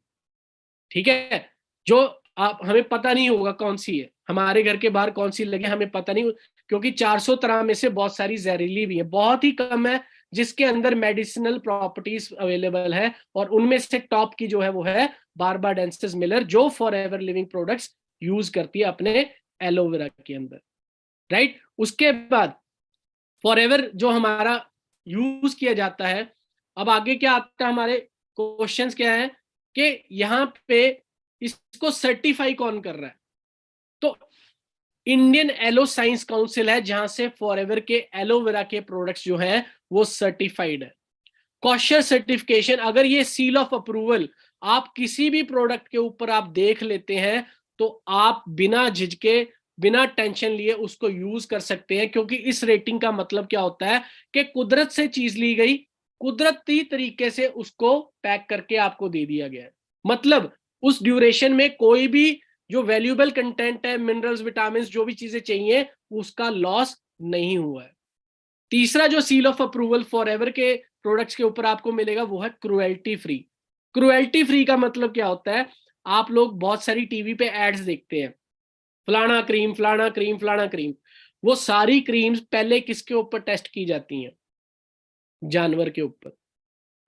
ठीक है? जो आप, हमें पता नहीं होगा कौन सी है, हमारे घर के बाहर कौन सी लगे हमें पता नहीं, क्योंकि 400 तरह में से बहुत सारी जहरीली भी है, बहुत ही कम है जिसके अंदर मेडिसिनल प्रॉपर्टीज अवेलेबल है। और उनमें से टॉप की जो है वो है बारबाडेंसिस मिलर, जो फॉरएवर लिविंग प्रोडक्ट्स यूज करती है अपने एलोवेरा के अंदर। राइट? उसके बाद फॉरएवर जो हमारा यूज किया जाता है, अब आगे क्या आता है हमारे क्वेश्चंस क्या है कि यहाँ पे इसको सर्टिफाई कौन कर रहा है? तो इंडियन एलो साइंस काउंसिल है, जहां से फॉरएवर के एलोवेरा के प्रोडक्ट्स जो है वो सर्टिफाइड है। कॉशर सर्टिफिकेशन, अगर ये सील ऑफ अप्रूवल आप किसी भी प्रोडक्ट के ऊपर आप देख लेते हैं तो आप बिना झिझके, बिना टेंशन लिए उसको यूज कर सकते हैं, क्योंकि इस रेटिंग का मतलब क्या होता है कि कुदरत से चीज ली गई, कुदरती तरीके से उसको पैक करके आपको दे दिया गया है। मतलब उस ड्यूरेशन में कोई भी जो वैल्यूएबल कंटेंट है, मिनरल्स, विटामिन, जो भी चीजें चाहिए, उसका लॉस नहीं हुआ है। तीसरा जो सील ऑफ अप्रूवल फॉरएवर के प्रोडक्ट्स के ऊपर आपको मिलेगा वो है क्रुएल्टी फ्री। क्रुएल्टी फ्री का मतलब क्या होता है? आप लोग बहुत सारी टीवी पे एड्स देखते हैं, फलाना क्रीम, फलाना क्रीम, फलाना क्रीम। वो सारी क्रीम्स पहले किसके ऊपर टेस्ट की जाती हैं? जानवर के ऊपर।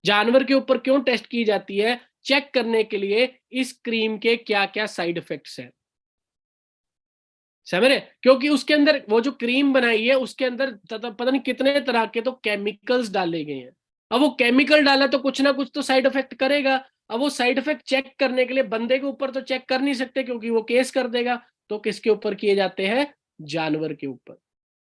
जानवर के ऊपर क्यों टेस्ट की जाती है? चेक करने के लिए इस क्रीम के क्या क्या साइड इफेक्ट्स हैं। समझ रहे? क्योंकि उसके अंदर वो जो क्रीम बनाई है उसके अंदर पता नहीं कितने तरह के तो केमिकल्स डाले गए हैं। अब वो केमिकल डाला तो कुछ ना कुछ तो साइड इफेक्ट करेगा। अब वो साइड इफेक्ट चेक करने के लिए बंदे के ऊपर तो चेक कर नहीं सकते, क्योंकि वो केस कर देगा। तो किसके ऊपर किए जाते हैं? जानवर के ऊपर।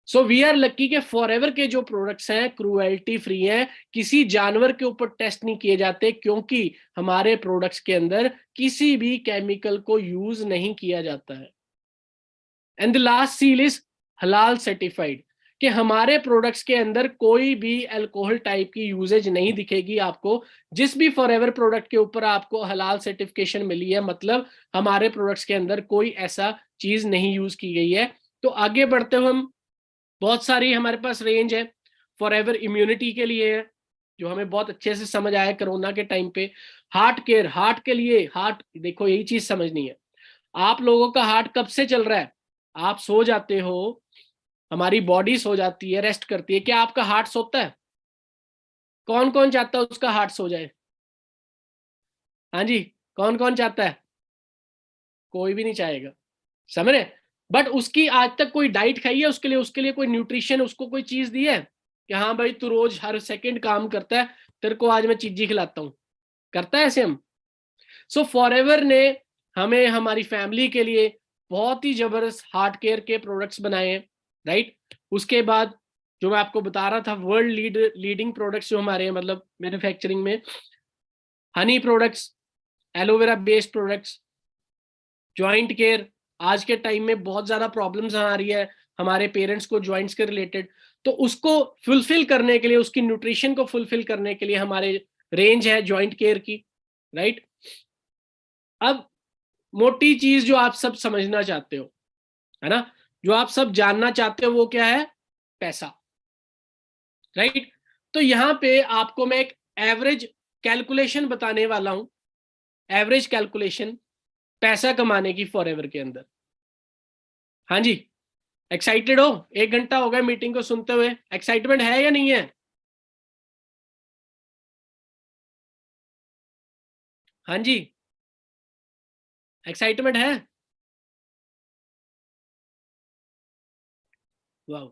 सो वी आर लकी के फॉरएवर के जो प्रोडक्ट्स हैं क्रूएल्टी फ्री हैं, किसी जानवर के ऊपर टेस्ट नहीं किए जाते, क्योंकि हमारे प्रोडक्ट्स के अंदर किसी भी केमिकल को यूज नहीं किया जाता है। And the last seal is हलाल सर्टिफाइड, कि हमारे प्रोडक्ट्स के अंदर कोई भी अल्कोहल टाइप की यूजेज नहीं दिखेगी आपको। जिस भी फॉरएवर प्रोडक्ट के ऊपर आपको हलाल सर्टिफिकेशन मिली है, मतलब हमारे प्रोडक्ट्स के अंदर कोई ऐसा चीज नहीं यूज की गई है। तो आगे बढ़ते हुए हम, बहुत सारी हमारे पास रेंज है फॉरएवर इम्यूनिटी के लिए है, जो हमें बहुत अच्छे से समझ आया कोरोना के टाइम पे। हार्ट केयर, हार्ट के लिए, हार्ट देखो यही चीज समझनी है। आप लोगों का हार्ट कब से चल रहा है? आप सो जाते हो, हमारी बॉडी सो जाती है, रेस्ट करती है, क्या आपका हार्ट सोता है? कौन कौन चाहता है उसका हार्ट सो जाए? हाँ जी, कौन कौन चाहता है? कोई भी नहीं चाहेगा। समझ रहे? बट उसकी आज तक कोई डाइट खाई है उसके लिए कोई न्यूट्रिशन, उसको कोई चीज दी है कि हाँ भाई तू रोज हर सेकंड काम करता है, तेरे को आज मैं चीजी खिलाता हूँ? करता है ऐसे हम? सो फॉरएवर ने हमें, हमारी फैमिली के लिए बहुत ही जबरदस्त हार्ट केयर के प्रोडक्ट्स बनाए हैं। राइट? उसके बाद जो मैं आपको बता रहा था, वर्ल्ड लीडिंग प्रोडक्ट्स जो हमारे हैं, मतलब मैन्युफैक्चरिंग में, Honey products, aloe vera based products, joint care. आज के टाइम में बहुत ज्यादा प्रॉब्लम्स आ रही है हमारे पेरेंट्स को जॉइंट्स के रिलेटेड, तो उसको फुलफिल करने के लिए, उसकी न्यूट्रिशन को फुलफिल करने के लिए हमारे रेंज है जॉइंट केयर की। राइट? अब मोटी चीज जो आप सब समझना चाहते हो, है ना, जो आप सब जानना चाहते हो, वो क्या है? पैसा, राइट। तो यहां पे आपको मैं एक एवरेज कैलकुलेशन बताने वाला हूं, एवरेज कैलकुलेशन पैसा कमाने की फॉरएवर के अंदर। हाँ जी, एक्साइटेड हो? 1 घंटा हो गया मीटिंग को सुनते हुए, एक्साइटमेंट है या नहीं है? हाँ जी, एक्साइटमेंट है? वाह।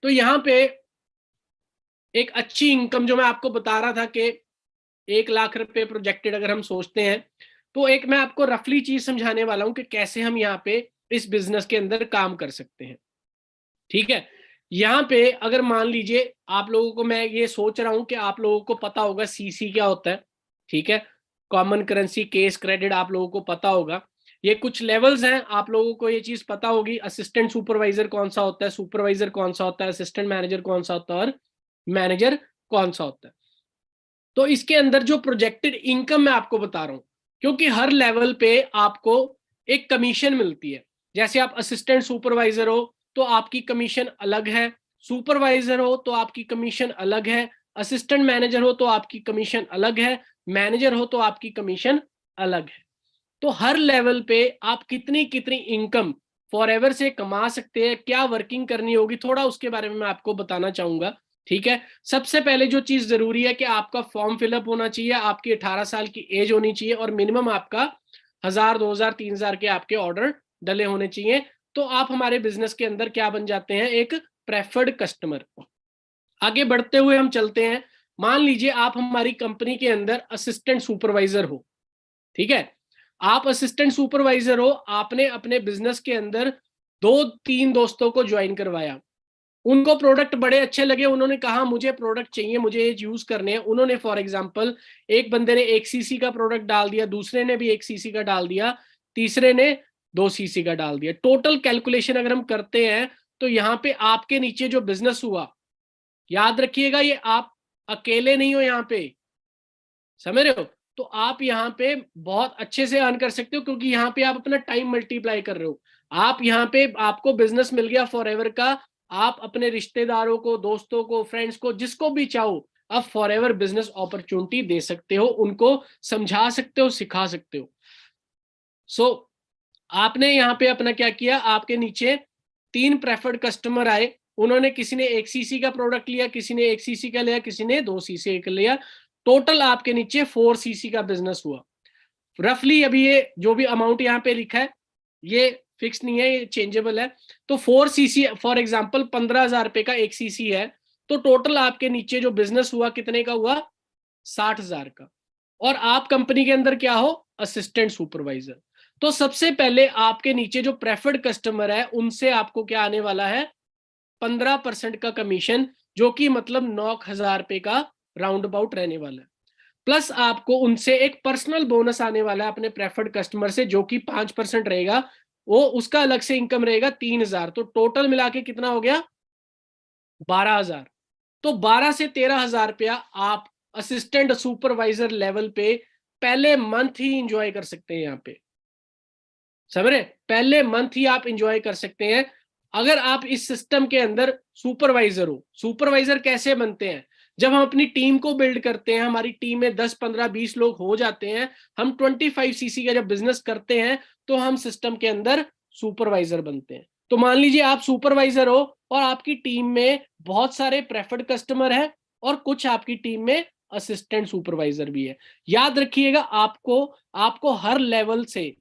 तो यहां पे एक अच्छी इनकम जो मैं आपको बता रहा था कि 1 लाख रुपए प्रोजेक्टेड अगर हम सोचते हैं, तो एक मैं आपको रफली चीज समझाने वाला हूं कि कैसे हम यहाँ पे इस बिजनेस के अंदर काम कर सकते हैं। ठीक है, यहाँ पे अगर मान लीजिए आप लोगों को, मैं ये सोच रहा हूं कि आप लोगों को पता होगा सीसी क्या होता है। ठीक है, कॉमन करेंसी केस क्रेडिट आप लोगों को पता होगा। ये कुछ लेवल्स हैं, आप लोगों को ये चीज पता होगी। असिस्टेंट सुपरवाइजर कौन सा होता है, सुपरवाइजर कौन सा होता है, असिस्टेंट मैनेजर कौन सा होता है, और मैनेजर कौन सा होता है। तो इसके अंदर जो प्रोजेक्टेड इनकम मैं आपको बता रहा हूं, क्योंकि हर लेवल पे आपको एक कमीशन मिलती है। जैसे आप असिस्टेंट सुपरवाइजर हो तो आपकी कमीशन अलग है, सुपरवाइजर हो तो आपकी कमीशन अलग है, असिस्टेंट मैनेजर हो तो आपकी कमीशन अलग है, मैनेजर हो तो आपकी कमीशन अलग है। तो हर लेवल पे आप कितनी कितनी इनकम फॉरएवर से कमा सकते हैं, क्या वर्किंग करनी होगी, थोड़ा उसके बारे में मैं आपको बताना चाहूंगा। ठीक है, सबसे पहले जो चीज जरूरी है कि आपका फॉर्म फिलअप होना चाहिए, आपकी 18 साल की एज होनी चाहिए, और मिनिमम आपका 1000 2000 3000 के आपके ऑर्डर डले होने चाहिए। तो आप हमारे बिजनेस के अंदर क्या बन जाते हैं? एक प्रेफर्ड कस्टमर। आगे बढ़ते हुए हम चलते हैं। मान लीजिए आप हमारी कंपनी के अंदर असिस्टेंट सुपरवाइजर हो। ठीक है, आप असिस्टेंट सुपरवाइजर हो, आपने अपने बिजनेस के अंदर 2-3 दोस्तों को ज्वाइन करवाया, उनको प्रोडक्ट बड़े अच्छे लगे, उन्होंने कहा मुझे प्रोडक्ट चाहिए, मुझे ये यूज करने हैं। उन्होंने फॉर एग्जांपल एक बंदे ने 1 सीसी का प्रोडक्ट डाल दिया, दूसरे ने भी 1 सीसी का डाल दिया, तीसरे ने 2 सीसी का डाल दिया। टोटल कैलकुलेशन अगर हम करते हैं तो यहाँ पे आपके नीचे जो बिजनेस हुआ, याद रखिएगा ये आप अकेले नहीं हो यहाँ पे, समझ रहे हो? तो आप यहाँ पे बहुत अच्छे से अर्न कर सकते हो, क्योंकि यहाँ पे आप अपना टाइम मल्टीप्लाई कर रहे हो। आप यहाँ पे, आपको बिजनेस मिल गया फॉरएवर का, आप अपने रिश्तेदारों को, दोस्तों को, फ्रेंड्स को, जिसको भी चाहो आप फॉरएवर बिजनेस अपॉर्चुनिटी दे सकते हो, उनको समझा सकते हो, सिखा सकते हो। सो आपने यहाँ पे अपना क्या किया, आपके नीचे 3 प्रेफर्ड कस्टमर आए, उन्होंने, किसी ने 1 सीसी का प्रोडक्ट लिया, किसी ने 1 सीसी का लिया, किसी ने 2 सीसी का लिया। टोटल आपके नीचे 4 सीसी का बिजनेस हुआ। रफली अभी ये जो भी अमाउंट यहाँ पे लिखा है ये फिक्स नहीं है, ये चेंजेबल है। तो 4 सीसी फॉर एग्जाम्पल 15,000 रुपए का 1 सीसी है, तो टोटल आपके नीचे जो बिजनेस हुआ कितने का हुआ? 60,000 का। और आप कंपनी के अंदर क्या हो? Assistant supervisor. तो सबसे पहले आपके नीचे जो प्रेफर्ड कस्टमर है उनसे आपको क्या आने वाला है? 15% का कमीशन, जो कि मतलब 9,000 रुपए का राउंड अबाउट रहने वाला है। प्लस आपको उनसे एक पर्सनल बोनस आने वाला है अपने प्रेफर्ड कस्टमर से, जो कि 5% रहेगा, वो उसका अलग से इनकम रहेगा 3,000। तो टोटल मिला के कितना हो गया? 12,000। तो 12 से 13,000 रुपया आप असिस्टेंट सुपरवाइजर लेवल पे पहले मंथ ही इंजॉय कर सकते हैं। यहाँ पे समझ रहे, पहले मंथ ही आप इंजॉय कर सकते हैं अगर आप इस सिस्टम के अंदर सुपरवाइजर हो। सुपरवाइजर कैसे बनते हैं? जब हम अपनी टीम को बिल्ड करते हैं, हमारी टीम में 10 15 20 लोग हो जाते हैं, हम 25 सीसी का जब बिजनेस करते हैं तो हम सिस्टम के अंदर सुपरवाइजर बनते हैं। तो मान लीजिए आप सुपरवाइजर हो और आपकी टीम में बहुत सारे प्रेफर्ड कस्टमर है और कुछ आपकी टीम में असिस्टेंट सुपरवाइजर भी है। याद रखिएगा, आपको आपको हर लेवल से,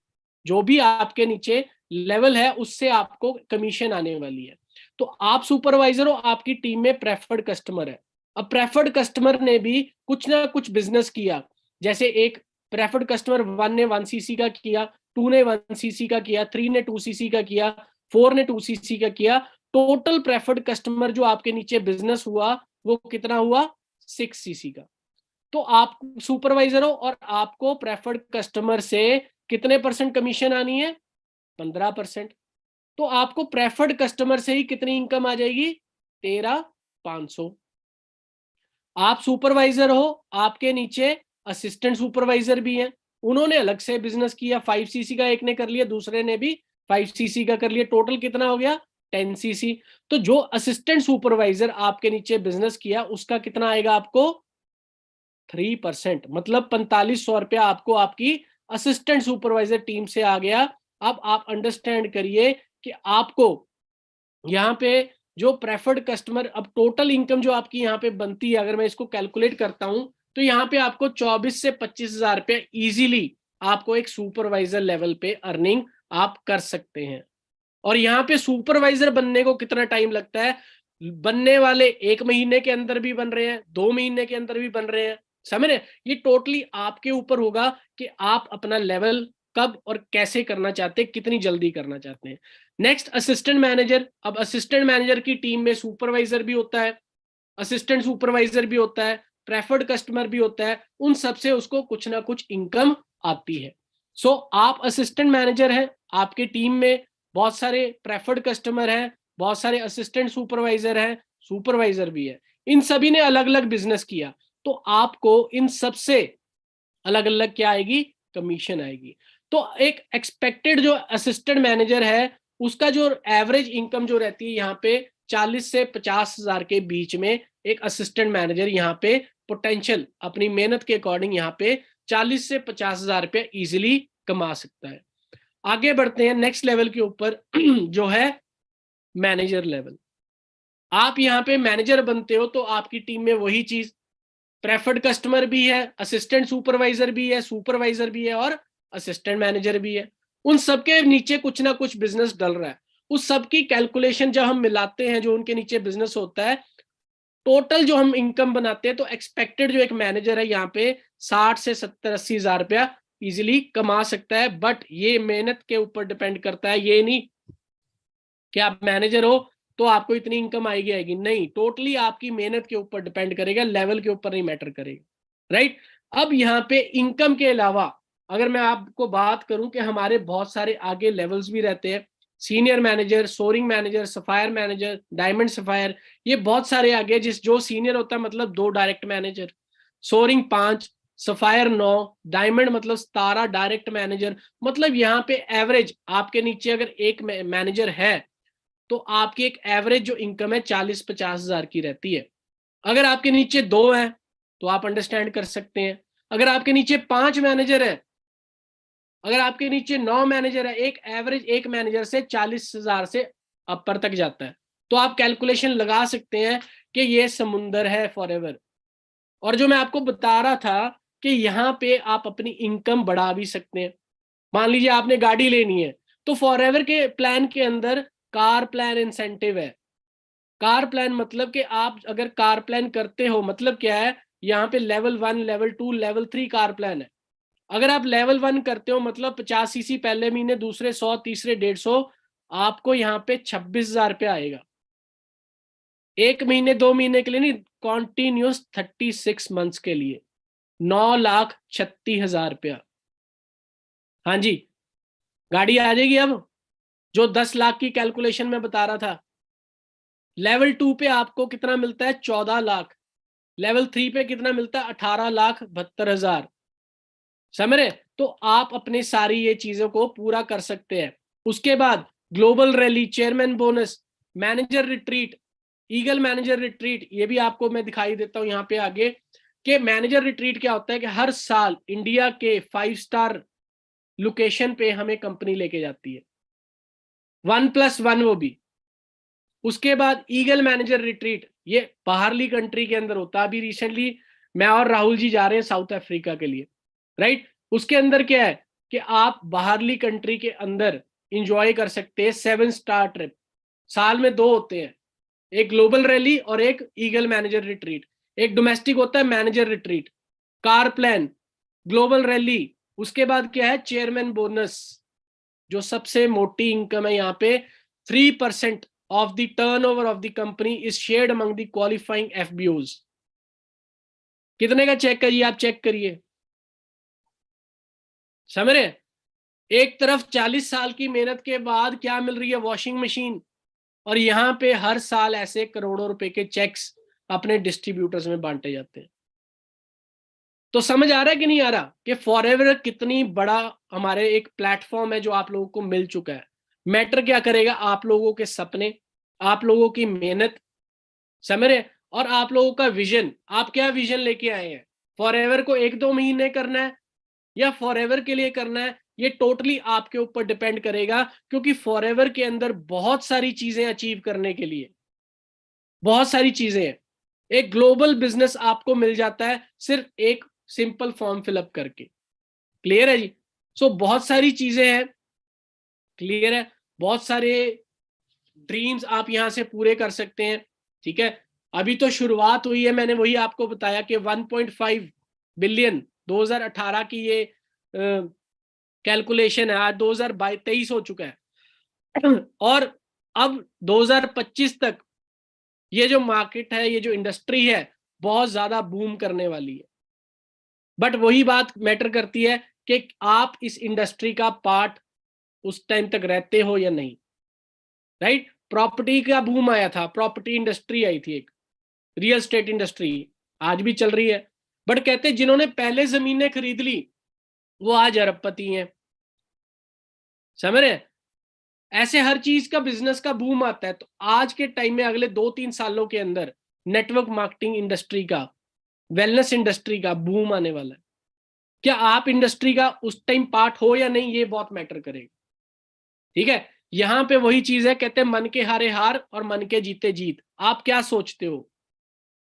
जो भी आपके नीचे लेवल है, उससे आपको कमीशन आने वाली है। तो आप सुपरवाइजर हो, आपकी टीम में प्रेफर्ड कस्टमर है। अब प्रेफर्ड कस्टमर ने भी कुछ ना कुछ बिजनेस किया, जैसे एक प्रेफर्ड कस्टमर 1 ने 1 सीसी का किया, 2 ने 1 सीसी का किया, 3 ने 2 सीसी का किया, 4 ने 2 सीसी का किया। टोटल प्रेफर्ड कस्टमर जो आपके नीचे बिजनेस हुआ वो कितना हुआ? 6 सीसी का। तो आप सुपरवाइजर हो और आपको प्रेफर्ड कस्टमर से कितने परसेंट कमीशन आनी है? 15%। तो आपको प्रेफर्ड कस्टमर से ही कितनी इनकम आ जाएगी? 13,500। आप सुपरवाइजर हो, आपके नीचे असिस्टेंट सुपरवाइजर भी हैं, उन्होंने अलग से बिजनेस किया, 5cc का एक ने कर लिया, दूसरे ने भी 5cc का कर लिया, टोटल कितना हो गया 10cc। तो जो असिस्टेंट सुपरवाइजर आपके नीचे बिजनेस किया उसका कितना आएगा आपको 3%, मतलब 4500 रुपया आपको आपकी असिस्टेंट सुपरवाइजर टीम से आ गया। अब आप अंडरस्टैंड करिए कि आपको यहाँ पे जो प्रेफर्ड कस्टमर, अब टोटल इनकम जो आपकी यहाँ पे बनती है, अगर मैं इसको कैलकुलेट करता हूं तो यहाँ पे आपको 24 से 25,000 रुपया इजीली आपको एक सुपरवाइजर लेवल पे अर्निंग आप कर सकते हैं। और यहाँ पे सुपरवाइजर बनने को कितना टाइम लगता है, बनने वाले 1 महीने के अंदर भी बन रहे हैं, 2 महीने के अंदर भी बन रहे हैं, समझ रहे? ये टोटली आपके ऊपर होगा कि आप अपना लेवल कब और कैसे करना चाहते हैं, कितनी जल्दी करना चाहते हैं। Next assistant manager. अब असिस्टेंट मैनेजर की टीम में सुपरवाइजर भी होता है, असिस्टेंट सुपरवाइजर भी होता है, प्रेफर्ड कस्टमर भी होता है, उन सबसे उसको कुछ ना कुछ इनकम आती है। सो आप असिस्टेंट मैनेजर हैं, आपके टीम में बहुत सारे प्रेफर्ड कस्टमर हैं, बहुत सारे असिस्टेंट सुपरवाइजर हैं, सुपरवाइजर भी है, इन सभी ने अलग अलग बिजनेस किया, तो आपको इन सबसे अलग अलग क्या आएगी, कमीशन आएगी। तो एक एक्सपेक्टेड जो असिस्टेंट मैनेजर है उसका जो एवरेज इनकम जो रहती है यहाँ पे 40 से 50,000 के बीच में एक असिस्टेंट मैनेजर यहाँ पे पोटेंशियल अपनी मेहनत के अकॉर्डिंग यहाँ पे 40 से 50,000 रुपये इजिली कमा सकता है। आगे बढ़ते हैं नेक्स्ट लेवल के ऊपर जो है मैनेजर लेवल। आप यहाँ पे मैनेजर बनते हो तो आपकी टीम में वही चीज, प्रेफर्ड कस्टमर भी है, असिस्टेंट सुपरवाइजर भी है, सुपरवाइजर भी है और असिस्टेंट मैनेजर भी है। उन सबके नीचे कुछ ना कुछ बिजनेस डल रहा है, उस सबकी कैलकुलेशन जब हम मिलाते हैं जो उनके नीचे बिजनेस होता है, टोटल जो हम इनकम बनाते हैं, तो एक्सपेक्टेड जो एक मैनेजर है यहाँ पे 60 से 70-80,000 रुपया इजिली कमा सकता है। बट ये मेहनत के ऊपर डिपेंड करता है, ये नहीं कि आप मैनेजर हो तो आपको इतनी इनकम आएगी, नहीं, टोटली आपकी मेहनत के ऊपर डिपेंड करेगा, लेवल के ऊपर नहीं मैटर करेगा, राइट। अब यहाँ पे इनकम के अलावा अगर मैं आपको बात करूं कि हमारे बहुत सारे आगे लेवल्स भी रहते हैं, senior manager, soaring manager, sapphire manager, diamond sapphire, ये बहुत सारे आगे, जो सीनियर होता है मतलब 2 direct manager, soaring 5, sapphire 9, diamond मतलब 17 डायरेक्ट मैनेजर। मतलब यहाँ पे एवरेज आपके नीचे अगर एक मैनेजर है तो आपकी एक एवरेज जो इनकम है 40-50,000 की रहती है। अगर आपके नीचे 2 है तो आप अंडरस्टैंड कर सकते हैं। अगर आपके नीचे 5 मैनेजर है, अगर आपके नीचे 9 मैनेजर है, एक एवरेज एक मैनेजर से 40,000 से ऊपर तक जाता है, तो आप कैलकुलेशन लगा सकते हैं कि ये समुंदर है फॉरएवर। और जो मैं आपको बता रहा था कि यहाँ पे आप अपनी इनकम बढ़ा भी सकते हैं। मान लीजिए आपने गाड़ी लेनी है तो फॉरएवर के प्लान के अंदर कार प्लान इंसेंटिव है। कार प्लान मतलब कि आप अगर कार प्लान करते हो, मतलब क्या है, यहाँ पे level 1, level 2, level 3 car plan है। अगर आप लेवल 1 करते हो मतलब 50cc पहले महीने, दूसरे 100, तीसरे 150, आपको यहाँ पे 26,000 रुपया आएगा। 1 महीने 2 महीने के लिए नहीं, कॉन्टिन्यूस 36 मंथ्स के लिए 9,36,000 रुपया। हाँ जी, गाड़ी आ जाएगी। अब जो 10 लाख की कैलकुलेशन में बता रहा था, लेवल 2 पे आपको कितना मिलता है 14 लाख, लेवल 3 पे कितना मिलता है 18,72,000, समझ रहे? तो आप अपने सारी ये चीजों को पूरा कर सकते हैं। उसके बाद global rally, chairman bonus, manager retreat, eagle manager retreat, ये भी आपको मैं दिखाई देता हूं यहाँ पे आगे कि मैनेजर रिट्रीट क्या होता है कि हर साल इंडिया के 5 स्टार लोकेशन पे हमें कंपनी लेके जाती है, 1+1 वो भी। उसके बाद ईगल मैनेजर रिट्रीट, ये बाहरली कंट्री के अंदर होता है। अभी रिसेंटली मैं और राहुल जी जा रहे हैं साउथ अफ्रीका के लिए, राइट। उसके अंदर क्या है कि आप बाहरली कंट्री के अंदर इंजॉय कर सकते हैं 7 स्टार ट्रिप। साल में 2 होते हैं, एक ग्लोबल रैली और एक ईगल मैनेजर रिट्रीट। एक डोमेस्टिक होता है manager retreat, car plan, global rally. उसके बाद क्या है, चेयरमैन बोनस, जो सबसे मोटी इनकम है यहाँ पे। 3% of the turnover of the company is shared among the qualifying FBOs। कितने का चेक करिए, आप चेक करिए, समझ रहे? एक तरफ 40 साल की मेहनत के बाद क्या मिल रही है, वॉशिंग मशीन, और यहाँ पे हर साल ऐसे करोड़ों रुपए के चेक्स अपने डिस्ट्रीब्यूटर्स में बांटे जाते हैं। तो समझ आ रहा है कि नहीं आ रहा कि फॉरएवर कितनी बड़ा हमारे एक प्लेटफॉर्म है जो आप लोगों को मिल चुका है। मैटर क्या करेगा, आप लोगों के सपने, आप लोगों की मेहनत, समझ रहे, और आप लोगों का विजन। आप क्या विजन लेके आए हैं, फॉरएवर को 1-2 महीने करना है या फॉरएवर के लिए करना है, ये टोटली आपके ऊपर डिपेंड करेगा। क्योंकि फॉरएवर के अंदर बहुत सारी चीजें अचीव करने के लिए, बहुत सारी चीजें हैं। एक ग्लोबल बिजनेस आपको मिल जाता है सिर्फ एक सिंपल फॉर्म फिलअप करके। क्लियर है जी? सो बहुत सारी चीजें हैं, क्लियर है, बहुत सारे ड्रीम्स आप यहां से पूरे कर सकते हैं। ठीक है, अभी तो शुरुआत हुई है, मैंने वही आपको बताया कि 1.5 बिलियन 2018 की ये कैलकुलेशन है, आज 2023 हो चुका है और अब 2025 तक ये जो मार्केट है, ये जो इंडस्ट्री है, बहुत ज्यादा बूम करने वाली है। बट वही बात मैटर करती है कि आप इस इंडस्ट्री का पार्ट उस टाइम तक रहते हो या नहीं। राइट, प्रॉपर्टी का बूम आया था, प्रॉपर्टी इंडस्ट्री आई थी, एक रियल एस्टेट इंडस्ट्री, आज भी चल रही है। बट कहते हैं जिन्होंने पहले जमीनें खरीद ली वो आज अरबपति हैं, समझ रहे हैं? ऐसे हर चीज का बिजनेस का बूम आता है। तो आज के टाइम में अगले 2-3 सालों के अंदर नेटवर्क मार्केटिंग इंडस्ट्री का, वेलनेस इंडस्ट्री का बूम आने वाला है। क्या आप इंडस्ट्री का उस टाइम पार्ट हो या नहीं, ये बहुत मैटर करेगा। ठीक है, यहां पे वही चीज है, कहते हैं मन के हारे हार और मन के जीते जीत। आप क्या सोचते हो,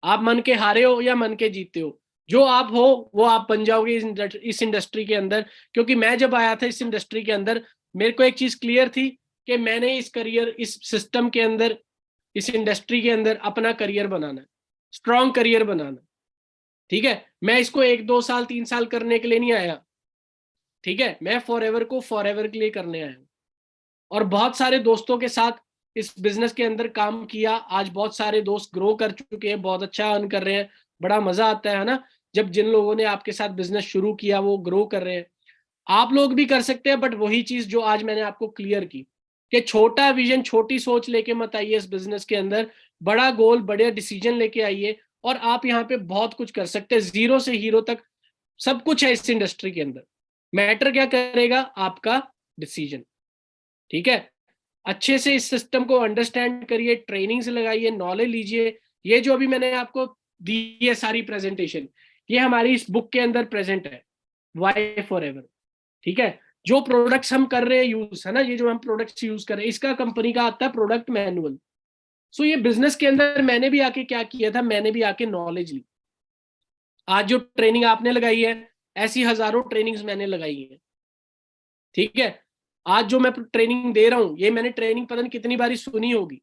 आप मन के हारे हो या मन के जीते हो? जो आप हो वो आप बन जाओगे इस इंडस्ट्री के अंदर। क्योंकि मैं जब आया था इस इंडस्ट्री के अंदर, मेरे को एक चीज क्लियर थी कि मैंने इस करियर, इस सिस्टम के अंदर, इस इंडस्ट्री के अंदर अपना करियर बनाना है, स्ट्रॉन्ग करियर बनाना। ठीक है, मैं इसको 1-2 साल 3 साल करने के लिए नहीं आया। ठीक है, मैं फॉरएवर को फॉरएवर के लिए करने आया हूं। और बहुत सारे दोस्तों के साथ इस बिजनेस के अंदर काम किया, आज बहुत सारे दोस्त ग्रो कर चुके हैं, बहुत अच्छा अर्न कर रहे हैं। बड़ा मजा आता है ना, जब जिन लोगों ने आपके साथ बिजनेस शुरू किया वो ग्रो कर रहे हैं। आप लोग भी कर सकते हैं, बट वही चीज जो आज मैंने आपको क्लियर की कि छोटा विजन, छोटी सोच लेके मत आइए इस बिजनेस के अंदर, बड़ा गोल, बड़े डिसीजन लेके आइए और आप यहाँ पे बहुत कुछ कर सकते हैं। जीरो से हीरो तक सब कुछ है इस इंडस्ट्री के अंदर। मैटर क्या करेगा, आपका डिसीजन। ठीक है, अच्छे से इस सिस्टम को अंडरस्टैंड करिए, ट्रेनिंग्स लगाइए, नॉलेज लीजिए। ये जो अभी मैंने आपको दी है सारी प्रेजेंटेशन, ये हमारी इस बुक के अंदर प्रेजेंट है, वाई फॉर एवर। ठीक है, जो प्रोडक्ट्स हम कर रहे हैं यूज, है ना, ये जो हम प्रोडक्ट्स यूज कर रहे हैं, इसका कंपनी का आता है प्रोडक्ट मैनुअल। सो ये बिजनेस के अंदर मैंने भी आके क्या किया था, मैंने भी आके नॉलेज ली। आज जो ट्रेनिंग आपने लगाई है, ऐसी हजारों ट्रेनिंग्स मैंने लगाई है। ठीक है, आज जो मैं ट्रेनिंग दे रहा हूं, ये मैंने ट्रेनिंग पता नहीं कितनी बारी सुनी होगी।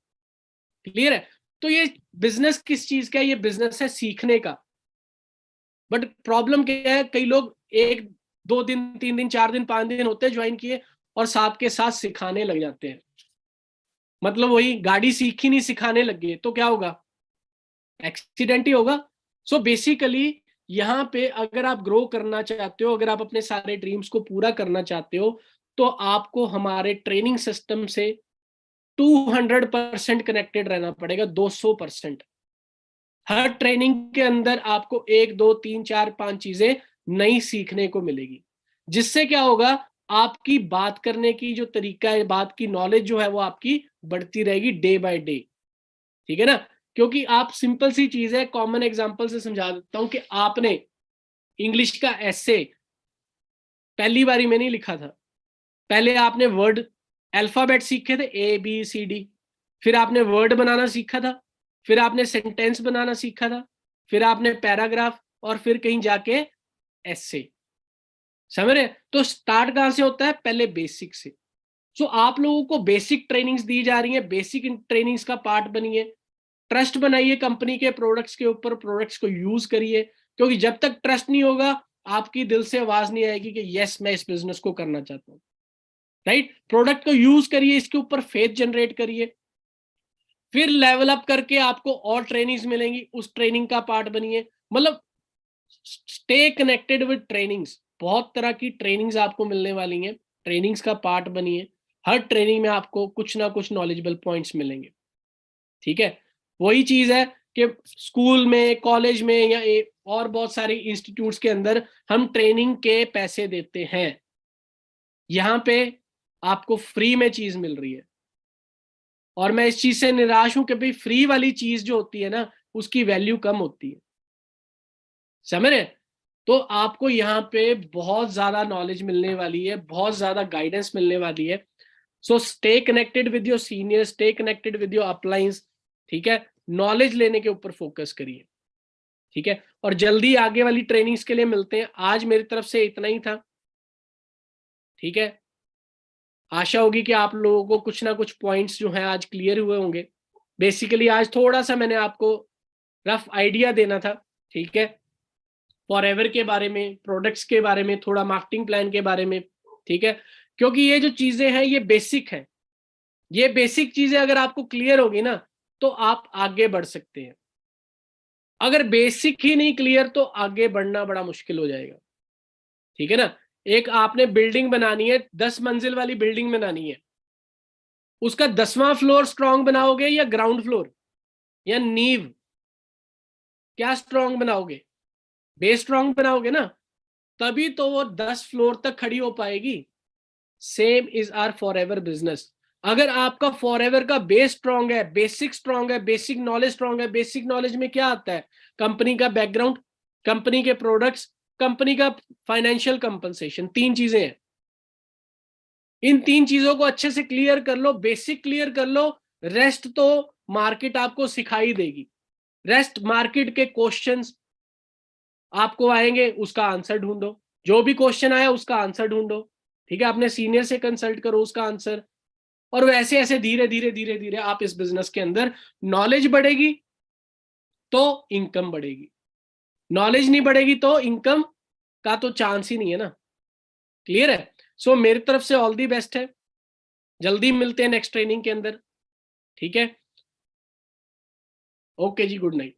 क्लियर है? तो ये बिजनेस किस चीज का है, ये बिजनेस है सीखने का। बट प्रॉब्लम क्या है, कई लोग 1-2 दिन 3 दिन 4 दिन 5 दिन होते हैं ज्वाइन किए और साथ के साथ सिखाने लग जाते हैं। मतलब वही गाड़ी सीखी नहीं, सिखाने लग गए, तो क्या होगा, एक्सीडेंट ही होगा। सो बेसिकली यहाँ पे अगर आप ग्रो करना चाहते हो, अगर आप अपने सारे ड्रीम्स को पूरा करना चाहते हो, तो आपको हमारे ट्रेनिंग सिस्टम से 200% कनेक्टेड रहना पड़ेगा, 200%। हर ट्रेनिंग के अंदर आपको 1-2-3-4-5 चीजें नई सीखने को मिलेगी, जिससे क्या होगा, आपकी बात करने की जो तरीका है, बात की नॉलेज जो है वो आपकी बढ़ती रहेगी डे बाय डे। ठीक है ना? क्योंकि आप, सिंपल सी चीज है, कॉमन एग्जांपल से समझा देता हूं कि आपने इंग्लिश का एसे पहली बारी में नहीं लिखा था। पहले आपने वर्ड, अल्फाबेट सीखे थे, ABCD, फिर आपने वर्ड बनाना सीखा था, फिर आपने सेंटेंस बनाना सीखा था, फिर आपने पैराग्राफ, और फिर कहीं जाके एसे। समझ रहे? तो स्टार्ट कहां से होता है, पहले बेसिक से। सो आप लोगों को बेसिक ट्रेनिंग्स दी जा रही है, बेसिक ट्रेनिंग्स का पार्ट बनिए, ट्रस्ट बनाइए कंपनी के प्रोडक्ट्स के ऊपर, प्रोडक्ट्स को यूज करिए। क्योंकि जब तक ट्रस्ट नहीं होगा, आपकी दिल से आवाज नहीं आएगी कि यस मैं इस बिजनेस को करना चाहता हूँ। राइट, प्रोडक्ट को यूज करिए, इसके ऊपर फेथ जनरेट करिए, फिर लेवल अप करके आपको और ट्रेनिंग्स मिलेंगी, उस ट्रेनिंग का पार्ट बनिए। मतलब स्टे कनेक्टेड विद ट्रेनिंग्स, बहुत तरह की ट्रेनिंग्स आपको मिलने वाली हैं, ट्रेनिंग्स का पार्ट बनिए। हर ट्रेनिंग में आपको कुछ ना कुछ नॉलेजेबल पॉइंट्स मिलेंगे। ठीक है, वही चीज है कि स्कूल में, कॉलेज में या और बहुत सारे इंस्टीट्यूट्स के अंदर हम ट्रेनिंग के पैसे देते हैं। यहाँ पे आपको फ्री में चीज मिल रही है, और मैं इस चीज से निराश हूं कि भाई फ्री वाली चीज जो होती है ना, उसकी वैल्यू कम होती है, समझ रहे? तो आपको यहाँ पे बहुत ज्यादा नॉलेज मिलने वाली है, बहुत ज्यादा गाइडेंस मिलने वाली है। So stay connected with your seniors, stay connected with your uplines, ठीक है? नॉलेज लेने के ऊपर फोकस करिए, ठीक है? और जल्दी आगे वाली ट्रेनिंग्स के लिए मिलते हैं। आज मेरी तरफ से इतना ही था, ठीक है? आशा होगी कि आप लोगों को कुछ ना कुछ पॉइंट्स जो हैं आज क्लियर हुए होंगे। बेसिकली आज थोड़ा सा मैंने आपको रफ आइडिया देना था, ठीक है? फॉरएवर के बारे में, प्रोडक्ट्स के बारे में, थोड़ा मार्केटिंग प्लान के बारे में, ठीक है? क्योंकि ये जो चीजें हैं ये बेसिक है। ये बेसिक चीजें अगर आपको क्लियर होगी ना, तो आप आगे बढ़ सकते हैं। अगर बेसिक ही नहीं क्लियर तो आगे बढ़ना बड़ा मुश्किल हो जाएगा, ठीक है ना? एक आपने बिल्डिंग बनानी है, 10 मंजिल वाली बिल्डिंग बनानी है, उसका 10वां फ्लोर स्ट्रांग बनाओगे या ग्राउंड फ्लोर या नींव? क्या स्ट्रांग बनाओगे? बेस स्ट्रांग बनाओगे ना, तभी तो वो 10 फ्लोर तक खड़ी हो पाएगी। Same is our Forever business. अगर आपका फॉरएवर का बेस स्ट्रांग है, बेसिक स्ट्रांग है, बेसिक नॉलेज स्ट्रांग है, बेसिक नॉलेज में क्या आता है? कंपनी का बैकग्राउंड, कंपनी के प्रोडक्ट्स, कंपनी का फाइनेंशियल कंपनसेशन, 3 चीजें हैं। इन 3 चीजों को अच्छे से क्लियर कर लो, बेसिक क्लियर कर लो, रेस्ट तो मार्केट आपको सिखाई देगी। रेस्ट मार्केट के क्वेश्चंस आपको आएंगे, उसका आंसर ढूंढो। जो भी क्वेश्चन आया उसका आंसर ढूंढो, ठीक है? अपने सीनियर से कंसल्ट करो उसका आंसर, और वैसे ऐसे धीरे धीरे धीरे धीरे आप इस बिजनेस के अंदर, नॉलेज बढ़ेगी तो इनकम बढ़ेगी, नॉलेज नहीं बढ़ेगी तो इनकम का तो चांस ही नहीं है ना। क्लियर है? सो मेरी तरफ से ऑल दी बेस्ट है। जल्दी मिलते हैं नेक्स्ट ट्रेनिंग के अंदर, ठीक है? ओके जी, गुड नाइट।